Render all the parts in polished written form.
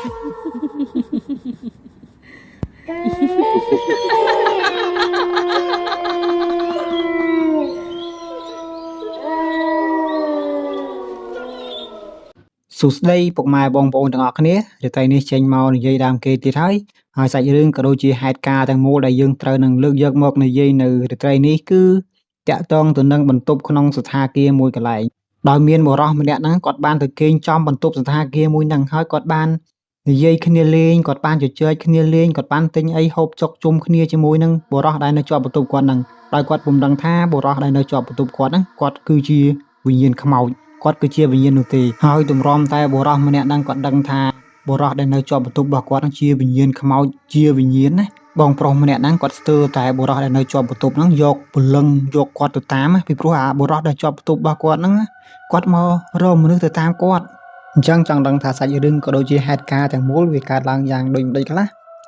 សួស្តីពុកម៉ែបងប្អូនទាំងអស់គ្នារាត្រីនេះចេញមកនិយាយដើមគេទៀតហើយសាច់រឿងក៏ដូចជាហេតុការណ៍ទាំងមូលដែលយើងត្រូវនឹងលើកយកមកនិយាយនៅរាត្រីនេះគឺតាក់ទងទៅនឹងបន្ទប់ក្នុងសណ្ឋាគារមួយកន្លែងដោយមានបុរសម្នាក់ហ្នឹងគាត់បានទៅគេងចំបន្ទប់សណ្ឋាគារមួយហ្នឹងហើយគាត់បាននិយាយគ្នាលេងគាត់បានជជែកគ្នាលេងគាត់បានទិញអីហូបចុកជុំគ្នាជាមួយនឹងបុរសដែលនៅជាប់បន្ទប់គាត់ហ្នឹងដោយគាត់ពុំដឹងថាបុរសដែលនៅជាប់បន្ទប់គាត់ហ្នឹងគាត់គឺជាវិញ្ញាណខ្មោចគាត់គឺជាវិញ្ញាណនោះទេហើយទម្រាំតែបុរសម្នាក់ហ្នឹងគាត់ដឹងថាបុរសដែលនៅជាប់បន្ទប់របស់គាត់ហ្នឹងជាវិញ្ញាណខ្មោចជាវិញ្ញាណណាបងប្រុសម្នាក់ហ្នឹងគាត់ស្ទើរតែបុរសដែលនៅជាប់បន្ទប់ហ្នឹងយកព្រលឹងយកគាត់ទៅតាមពីព្រោះអាបុរសដែលជាប់បន្ទប់របស់គាត់ហ្នឹងគាត់មករកមនុស្សទៅតាមគាត់អញ្ចឹងចង់ដឹងថាសាច់រឿងក៏ដូចជាហេតុការណ៍ទាំងមូលវាកើតឡើងយ៉ាងដូចម្ដេចខ្លះ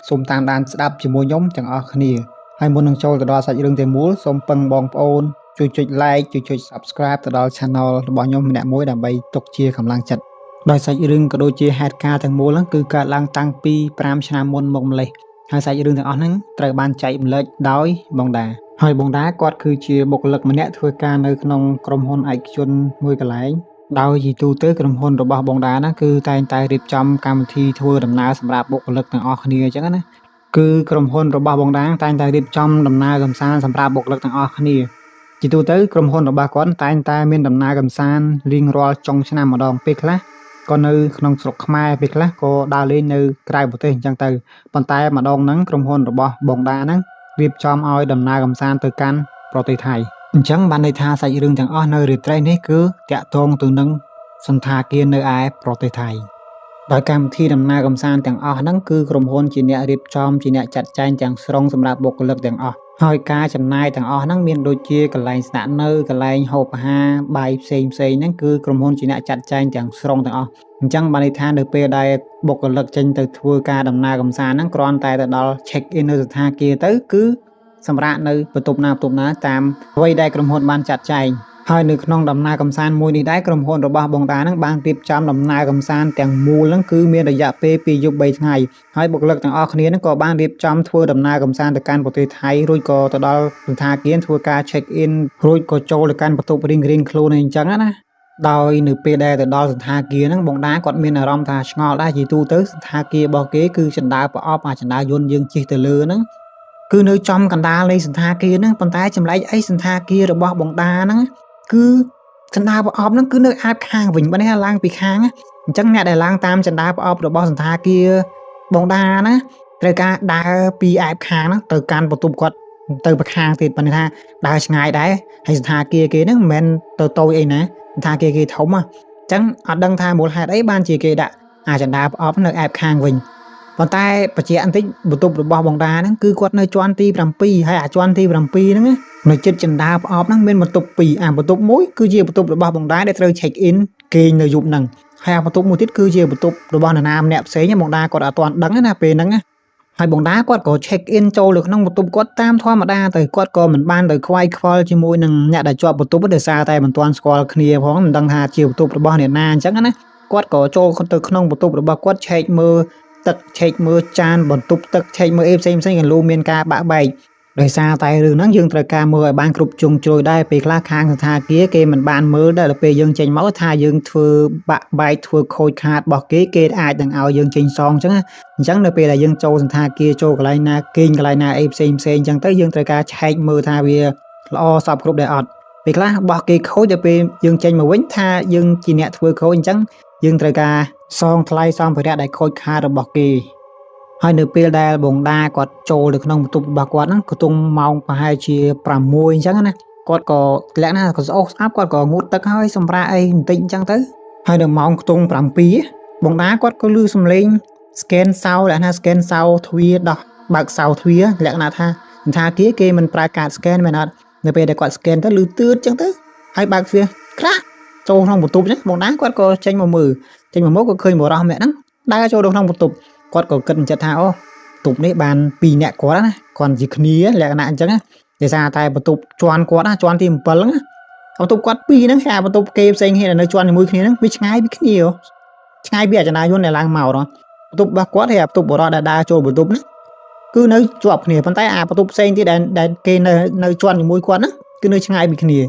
សូមតាមដានស្ដាប់ជាមួយខ្ញុំទាំងអស់គ្នាហើយមុននឹងចូលទៅដល់សាច់រឿងទាំងមូលសូមពឹងបងប្អូនជួយចុច like ជួយចុច subscribe ទៅដល់ channel របស់ខ្ញុំម្នាក់មួយដើម្បីទុកជាកម្លាំងចិត្តដោយសាច់រឿងក៏ដូចជាហេតុការណ៍ទាំងមូលហ្នឹងគឺកើតឡើងតាំងពី5ឆ្នាំមុនមកម្លេះហើយសាច់រឿងទាំងអស់ហ្នឹងត្រូវបានចែកម្លែកដោយបងតាហើយបងតាគាត់គឺជាបុគ្គលិកម្នាក់ធ្វើការនៅក្នុងក្រុមហ៊ុនឯកជនមួយកន្លែងដោយជាទូទៅក្រុមហ៊ុនរបស់បងតាណាគឺតែងតែរៀបចំកម្មវិធីធ្វើដំណើរសម្រាប់បុគ្គលិកទាំងអស់គ្នាអញ្ចឹងណាគឺក្រុមហ៊ុនរបស់បងតាតែងតែរៀបចំដំណើរកម្សាន្តសម្រាប់បុគ្គលិកទាំងអស់គ្នាជាទូទៅក្រុមហ៊ុនរបស់គាត់តែងតែមានដំណើរកម្សាន្តរៀងរាល់ចុងឆ្នាំម្ដងពេលខ្លះក៏នៅក្នុងស្រុកខ្មែរពេលខ្លះក៏ដើរលេងនៅក្រៅប្រទេសអញ្ចឹងទៅប៉ុន្តែម្ដងហ្នឹងក្រុមហ៊ុនរបស់បងតាហ្នឹងរៀបចំឲ្យដំណើរកម្សាន្តទៅកាន់ប្រទេសថៃអញ្ចឹងបានន័យថាសាច់រឿងទាំងអស់នៅរាត្រីនេះគឺតាក់ទងទៅនឹងសន្តាគារនៅឯប្រទេសថៃដោយកម្មវិធីដំណើរកម្សាន្តទាំងអស់ហ្នឹងគឺក្រុមហ៊ុនជាអ្នករៀបចំជាអ្នកចាត់ចែងទាំងស្រុងសម្រាប់បុគ្គលិកទាំងអស់ហើយការចំណាយទាំងអស់ហ្នឹងមានដូចជាកន្លែងស្នាក់នៅកន្លែងហូបអាហារបាយផ្សេងហ្នឹងគឺក្រុមហ៊ុនជាអ្នកចាត់ចែងទាំងស្រុងទាំងអស់អញ្ចឹងបានន័យថានៅពេលដែលបុគ្គលិកចេញទៅធ្វើការដំណើរកម្សាន្តហ្នឹងគ្រាន់តែទៅដល់ check in នៅសណ្ឋាគារទៅគឺសម្រាប់នៅបន្ទប់ណាតាមអ្វីដែលក្រុមហ៊ុនបានចាត់ចែងហើយនៅក្នុងដំណើរកម្សាន្តមួយនេះដែរក្រុមហ៊ុនរបស់បងតាហ្នឹងបានរៀបចំដំណើរកម្សាន្តទាំងមូលហ្នឹងគឺមានរយៈពេល2យប់3ថ្ងៃហើយបុគ្គលិកទាំងអស់គ្នាហ្នឹងក៏បានរៀបចំធ្វើដំណើរកម្សាន្តទៅកាន់ប្រទេសថៃរួចក៏ទៅដល់សន្តាគារធ្វើការ check in រួចក៏ចូលទៅកាន់បន្ទប់រៀងខ្លួនអីអញ្ចឹងណាដោយនៅពេលដែលទៅដល់សន្តាគារហ្នឹងបងតាគាត់មានអារម្មណ៍ថាឆ្ងល់ដែរជាទូទៅសន្តាគាររបស់គេគឺចណ្ដើរប្រអប់អាចណ្ដើរយន្តយើងជិះទៅលើហ្នឹងគឺនៅចំកណ្ដាលនៃសន្តាគារហ្នឹងប៉ុន្តែចម្លែកអីសន្តាគាររបស់បងតាហ្នឹងគឺចណ្ដារប្រអប់ហ្នឹងគឺនៅឯខាងវិញបើនេះឡើងពីខាងអញ្ចឹងអ្នកដែលឡើងតាមចណ្ដារប្រអប់របស់សន្តាគារបងតាណាត្រូវការដើរពីឯខាងហ្នឹងទៅកាន់បន្ទប់គាត់ទៅពីខាងទៀតបើថាដើរឆ្ងាយដែរហើយសន្តាគារគេហ្នឹងមិនមែនទៅតូចអីណាសន្តាគារគេធំអញ្ចឹងអត់ដឹងថាមូលហេតុអីបានជាគេដាក់អាចណ្ដារប្រអប់នៅឯខាងវិញប៉ុន្តែបច្ចៈបន្តិចបន្ទប់របស់បងតាហ្នឹងគឺគាត់នៅជាន់ទី7ហើយអាជាន់ទី7ហ្នឹងនៅចិត្តចណ្ដារប្រអប់ហ្នឹងមានបន្ទប់2អាបន្ទប់មួយគឺជាបន្ទប់របស់បងតាដែលត្រូវ check in គេងនៅយប់ហ្នឹងហើយអាបន្ទប់មួយទៀតគឺជាបន្ទប់របស់នរណាម្នាក់ផ្សេងបងតាគាត់អត់ទាន់ដឹងណាពេលហ្នឹងហើយបងតាគាត់ក៏ check in ចូលទៅក្នុងបន្ទប់គាត់តាមធម្មតាទៅគាត់ក៏មិនបានទៅខ្វាយខ្វល់ជាមួយនឹងអ្នកដែលជាប់បន្ទប់ដោយសារតែមិនទាន់ស្គាល់គ្នាផងមិនដឹងថាជាបន្ទប់របស់អ្នកណាអញ្ចឹងណាគាត់ក៏ចូលទៅក្នុងបន្ទប់របស់គាត់ check មើលទឹកឆែកមើលចានបន្ទប់ទឹកឆែកមើលអីផ្សេងក៏លោកមានការបាក់បែកដោយសារតែរឿងហ្នឹងយើងត្រូវការមើលឲ្យបានគ្រប់ជ្រុងជ្រោយដែរពេលខ្លះខាងសន្តាគារគេមិនបានមើលដែរដល់ពេលយើងចេញមកថាយើងធ្វើបាក់បែកធ្វើខូចខាតរបស់គេអាចនឹងឲ្យយើងចេញសងអញ្ចឹងនៅពេលដែលយើងចូលសន្តាគារចូលកន្លែងណាគេងកន្លែងណាអីផ្សេងអញ្ចឹងទៅយើងត្រូវការឆែកមើលថាវាល្អសពគ្រប់ដែរអត់ពេលខ្លះរបស់គេខូចដល់ពេលយើងចេញមកវិញថាយើងជាអ្នកធ្វើខូចអញ្ចឹងយើងត្រូវការសងថ្លៃសម្ភារៈដែលខូចខាតរបស់គេហើយនៅពេលដែលបងតាគាត់ចូលទៅក្នុងបន្ទប់របស់គាត់ហ្នឹងក៏ទុំម៉ោងប្រហែលជា6អញ្ចឹងណាគាត់ក៏លក្ខណៈក៏ស្អុះស្អាប់គាត់ក៏ងូតទឹកហើយសម្រាប់អីបន្តិចអញ្ចឹងទៅហើយនៅម៉ោងខ្ទង់7បងតាគាត់ក៏ឮសំឡេង scan សោលក្ខណៈ scan សោទ្វារដោះបើកសោទ្វារលក្ខណៈថាសន្តាគារគេមិនប្រើកាត scan មែនអត់នៅពេលដែលគាត់ scan ទៅឮទឿនអញ្ចឹងទៅហើយបើកទ្វារក្រាក់ចូលក្នុងបន្ទប់អញ្ចឹងបងតាគាត់ក៏ចេញមកមើលក៏ឃើញបុរសម្នាក់ហ្នឹងដើរចូលទៅក្នុងបន្ទប់គាត់ក៏គិតចិត្តថាអូបន្ទប់នេះបាន2នាក់គាត់ណាគាត់ជាគ្នាលក្ខណៈអញ្ចឹងដោយសារតែបន្ទប់ជាន់គាត់ណាជាន់ទី7ហ្នឹងបន្ទប់គាត់2ហ្នឹងហើយបន្ទប់គេផ្សេងគ្នានៅជាន់ជាមួយគ្នាហ្នឹងវាឆ្ងាយពីគ្នាឆ្ងាយពីអចនាយន្តដែលឡើងមក បន្ទប់របស់គាត់ហើយបន្ទប់បរិសុទ្ធដែលដើរចូលបន្ទប់ហ្នឹងគឺនៅជាប់គ្នាប៉ុន្តែបន្ទប់ផ្សេងទៀតដែលគេនៅជាន់ជាមួយគាត់ហ្នឹងគឺនៅឆ្ងាយពីគ្នា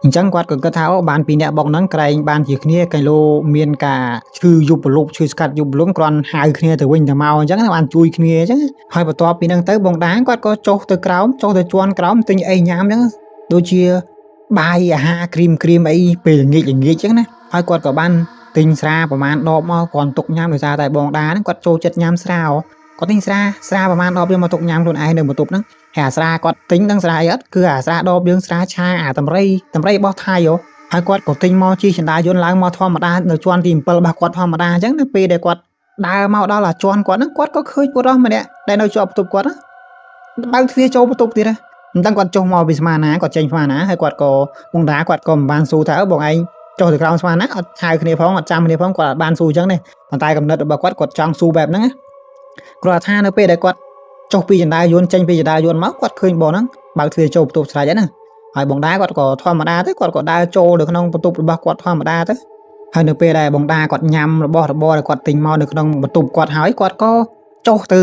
អញ្ចឹងគាត់ក៏គិតថាអូបានពីអ្នកបងហ្នឹងក្រែងបានជាគ្នាកែលោមានការឈឺយុបលុបឈឺស្កាត់យុបលុបគ្រាន់ហៅគ្នាទៅវិញទៅមកអញ្ចឹងបានជួយគ្នាអញ្ចឹងហើយបន្ទាប់ពីហ្នឹងទៅបងតាគាត់ក៏ចុះទៅក្រោមចុះទៅជាន់ក្រោមទិញអីញ៉ាំអញ្ចឹងដូចជាបាយអាហារគ្រីមអីពេលល្ងាចអញ្ចឹងណាហើយគាត់ក៏បានទិញស្រាប្រហែលដបមកគាត់ទុកញ៉ាំដោយសារតែបងតាហ្នឹងគាត់ចូលចិត្តញ៉ាំស្រាគាត់ទិញស្រាប្រហែលដបយកមកទុកញ៉ាំខ្លួនឯងនៅបន្ទប់ហ្នឹងហើយអាស្រាគាត់ទិញដឹងស្រាអីអត់គឺអាស្រាដបយើងស្រាឆាអាតម្រៃរបស់ថៃហើយគាត់ក៏ទិញមកជិះចណ្ដាយន្តឡើងមកធម្មតានៅជាន់ទី7របស់គាត់ធម្មតាអញ្ចឹងនៅពេលដែលគាត់ដើរមកដល់អាជាន់គាត់ហ្នឹងគាត់ក៏ឃើញបុរសម្នាក់ដែលនៅជាប់បន្ទប់គាត់បើកទ្វារចូលបន្ទប់ទៀតមិនដឹងគាត់ចុះមកពីស្មានណាគាត់ចេញស្មានណាហើយគាត់ក៏បងតាគាត់ក៏មិនបានស៊ូថាបងឯងចុះទៅក្រោមស្មានណាអត់ហៅគ្នាផងអត់ចាំគ្នាផងគាត់អត់បានស៊ូអញ្ចឹងទេប៉ុន្តែកំណត់របស់គាត់ចង់ស៊ូបែបហ្នឹងគ្រាន់ថានៅពេលដែលគាត់ចុះពីចណ្ដាយន្តចេញពីចណ្ដាយន្តមកគាត់ឃើញបងហ្នឹងបើកទ្វារចូលបន្ទប់ស្រេចហ្នឹងហើយបងតាគាត់ក៏ធម្មតាទៅគាត់ក៏ដើរចូលទៅក្នុងបន្ទប់របស់គាត់ធម្មតាទៅហើយនៅពេលដែលបងតាគាត់ញ៉ាំរបស់របរដែលគាត់ទិញមកនៅក្នុងបន្ទប់គាត់ហើយគាត់ក៏ចុះទៅ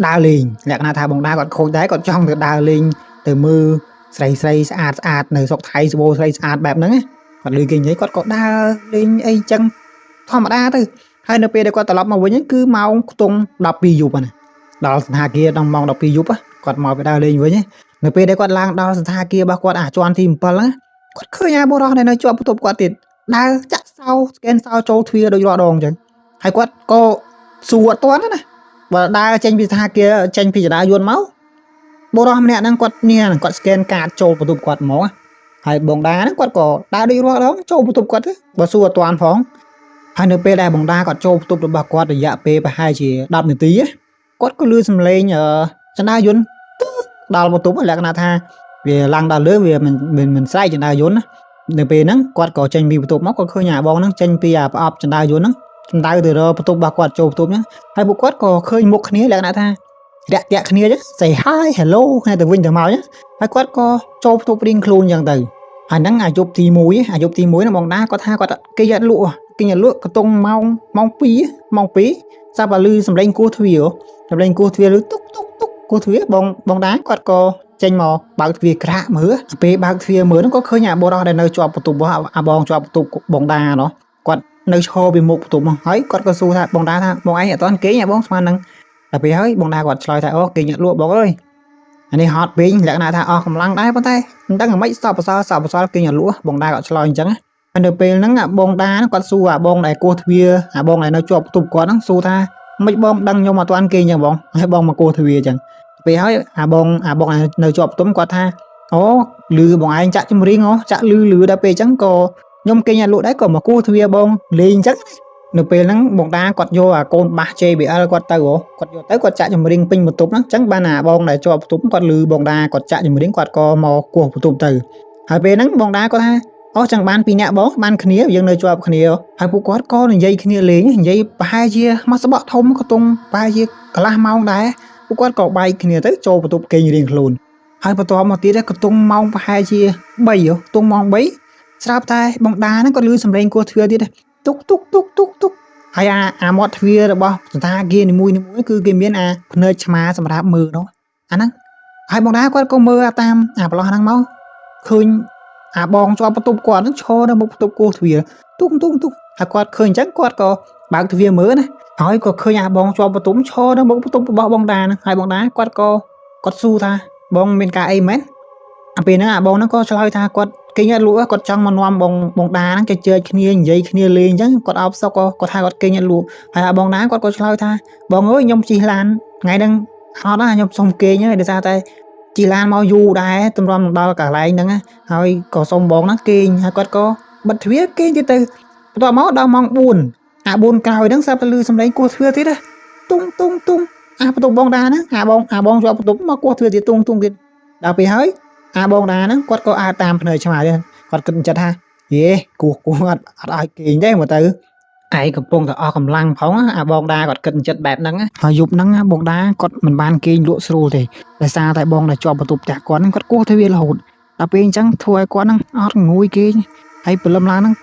ដើរលេងលក្ខណៈថាបងតាគាត់ខូចដែរគាត់ចង់ទៅដើរលេងទៅមើលស្រីស្អាតនៅស្រុកថៃស្បូរស្រីស្អាតបែបហ្នឹងគាត់លឺគេនិយាយគាត់ក៏ដើរលេងអីចឹងធម្មតាទៅហើយនៅពេលដែលគាត់ត្រឡប់មកវិញគឺម៉ោងខ្ទង់12យប់ណាដល់សន្តាគារដល់ម៉ោង12យប់គាត់មកទៅដើរលេងវិញនៅពេលដែលគាត់ឡើងដល់សន្តាគាររបស់គាត់ជាន់ទី7ហ្នឹងគាត់ឃើញអាបុរសដែលនៅជាប់បន្ទប់គាត់ទៀតដើរចាក់សោស្កេនសោចូលទ្វារដូចរាល់ដងអញ្ចឹងហើយគាត់ក៏សួរអត់ទាន់ណាបើដើរចេញពីសន្តាគារចេញពីចណ្ដាយន្តមកបុរសម្នាក់ហ្នឹងគាត់គាត់ស្កេនកាតចូលបន្ទប់គាត់ហ្មងហើយបងតាហ្នឹងគាត់ក៏ដើរដូចរាល់ដងចូលបន្ទប់គាត់ទៅបើសួរអត់ទាន់ផងហើយនៅពេលដែលបងតាគាត់ចូលបន្ទប់របស់គាត់រយៈពេលប្រហែលជា10នាទីគាត់ក៏លឺសំឡេងចណ្ដាយន្តដល់បន្ទប់លក្ខណៈថាវាឡើងដល់លើវាមិនស្រែកចណ្ដាយន្តនៅពេលហ្នឹងគាត់ក៏ចេញពីបន្ទប់មកគាត់ឃើញអាបងហ្នឹងចេញពីអាប្រអប់ចណ្ដាយន្តហ្នឹងសម្ដៅទៅរកបន្ទប់របស់គាត់ចូលបន្ទប់ហ្នឹងហើយពួកគាត់ក៏ឃើញមុខគ្នាលក្ខណៈថារាក់ទាក់គ្នាចឹង say hi hello គ្នាទៅវិញទៅមកចឹងហើយគាត់ក៏ចូលបន្ទប់រៀងខ្លួនចឹងទៅហើយហ្នឹងអាយប់ទី1ហ្នឹងបងតាគាត់ថាគាត់គេអត់លក់កតុងម៉ោង2ចាប់តែលឺសំឡេងគោះទ្វារលឺតុកគោះទ្វារបងតាគាត់ក៏ចេញមកបើកទ្វារក្រាក់មើលពេលបើកទ្វារមើលហ្នឹងក៏ឃើញអាបុរសដែលនៅជាប់បន្ទប់របស់អាបងជាប់បន្ទប់បងតាណោះគាត់នៅឈរពីមុខបន្ទប់មកហើយគាត់ក៏សួរថាបងតាថាបងឯងអត់ទាន់គេងអាបងស្មានហ្នឹងតែពេលហើយបងតាគាត់ឆ្លើយថាអូគេងអត់លក់បងអើយអានេះហត់ពេកលក្ខណៈថាអស់កម្លាំងដែរប៉ុន្តែមិនដឹងមិនសពសល់គេងអត់លក់បងតាគាត់ឆ្លើយអញ្ចឹងហើយនៅពេលហ្នឹងអាបងតាគាត់សួរអាបងដែលគោះទ្វារអាបងដែលនៅជាប់បន្ទប់គាត់ហ្នឹងសួរថាមិនបងដឹងខ្ញុំអត់ទាន់គេងអញ្ចឹងបងហើយបងមកគោះទ្វារអញ្ចឹងពេលហើយអាបងនៅជាប់បន្ទប់គាត់ថាអូលឺបងឯងចាក់ចម្រៀងចាក់លឺដល់ពេលអញ្ចឹងក៏ខ្ញុំគេងអត់លក់ដែរក៏មកគោះទ្វារបងលេងអញ្ចឹងនៅពេលហ្នឹងបងតាគាត់យកអាកូនបាស JBL គាត់ទៅគាត់ចាក់ចម្រៀងពេញបន្ទប់ហ្នឹងអញ្ចឹងបានអាបងដែលជាប់បន្ទប់គាត់លឺបងតាគាត់ចាក់ចម្រៀងគាត់ក៏មកគោះបន្ទប់ទៅហើយពេលហ្នឹងបងតាគាត់ថាអូចឹងបានពីអ្នកបងបានគ្នាយើងនៅជាប់គ្នាហើយពួកគាត់ក៏និយាយគ្នាលេងនិយាយប្រហែលជាមកសបកធំក៏ទុំប្រហែលជាកន្លះម៉ោងដែរពួកគាត់ក៏បែកគ្នាទៅចូលបន្ទប់គេងរៀងខ្លួនហើយបន្ទាប់មកទៀតក៏ទុំម៉ោងប្រហែលជា3ទុំម៉ោង3ស្រាប់តែបងតាហ្នឹងគាត់លឺសំឡេងគោះទ្វារទៀតទុកហើយអាមាត់ទ្វាររបស់សន្តាគារនីមួយគឺគេមានអាភ្នែកឆ្មាសម្រាប់មើលនោះអាហ្នឹងហើយបងតាគាត់ក៏មើលតាមអាប្រឡោះហ្នឹងមកឃើញអាបងជាប់បន្ទប់គាត់ហ្នឹងឈរនៅមុខបន្ទប់គោះទ្វារទុកហើយគាត់ឃើញអញ្ចឹងគាត់ក៏បើកទ្វារមើលណាហើយក៏ឃើញអាបងជាប់បន្ទប់ឈរនៅមុខបន្ទប់របស់បងតាហ្នឹងហើយបងតាគាត់សួរថាបងមានការអីមែនអាពេលហ្នឹងអាបងហ្នឹងក៏ឆ្លើយថាគាត់គេងអត់លក់គាត់ចង់មកនាំបងតាហ្នឹងគេជើគ្នានិយាយគ្នាលេងអញ្ចឹងគាត់អោបសុកគាត់ថាគាត់គេងអត់លក់ហើយអាបងតាគាត់ក៏ឆ្លើយថាបងអើយខ្ញុំជិះឡានថ្ងៃហ្នឹងហត់ណាខ្ញុំសុំគេងហើយដោយសារតែជិះឡានមកយូរដែរតម្រាំដល់កន្លែងហ្នឹងហើយក៏សុំបងហ្នឹងគេងហើយគាត់ក៏បិទទ្វារគេងទៀតទៅបន្ទាប់មកដល់ម៉ោង4អា4ក្រោយហ្នឹងស្រាប់តែលឺសំឡេងគោះទ្វារទៀតទុងអាបន្ទប់បងតាហ្នឹងអាបងជាប់បន្ទប់មកគោះទ្វារទៀតទុងទៀតដល់ពេលហើយអាបងតាហ្នឹងគាត់ក៏អើតាមភ្នែកឆ្មាទៀតគាត់គិតចិត្តថាយេគោះអត់ឲ្យគេងទេមកទៅឯងកំពុងតែអស់កម្លាំងផងអាបងតាគាត់គិតចិត្តបែបហ្នឹងហើយយប់ហ្នឹងបងតាគាត់មិនបានគេងលក់ស្រួលទេដោយសារតែបងដែលជាប់បន្ទប់ផ្ទះគាត់ហ្នឹងគាត់គោះទ្វាររហូតដល់ពេលអញ្ចឹងធ្វើឲ្យគាត់ហ្នឹងអត់ងួយគេងហើយព្រលឹមឡើងហ្នឹង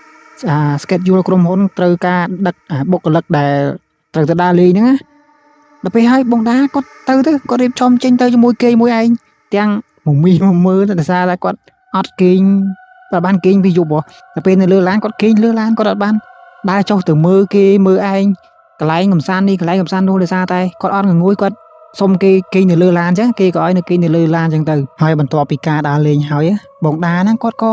schedule ក្រុមហ៊ុនត្រូវការដឹកបុគ្គលិកដែល ត្រូវទៅដើរលេងហ្នឹងណាដល់ពេលហើយបងតាគាត់ទៅគាត់រៀបចំចេញទៅជាមួយគេមួយឯងទាំងមមីមកមើលដោយសារតែគាត់អត់គេងបានគេងពីយប់ដល់ពេលនៅលើឡានគាត់គេងលើឡានគាត់អត់បានដើរចុះទៅមើលគេមើលឯងកន្លែងកំសាន្តនេះកន្លែងកំសាន្តនោះដោយសារតែគាត់អត់ងួយគាត់សុំគេគេងនៅលើឡានអញ្ចឹងគេក៏ឲ្យនៅគេងនៅលើឡានអញ្ចឹងទៅហើយបន្ទាប់ពីការដើរលេងហើយបងតាហ្នឹងគាត់ក៏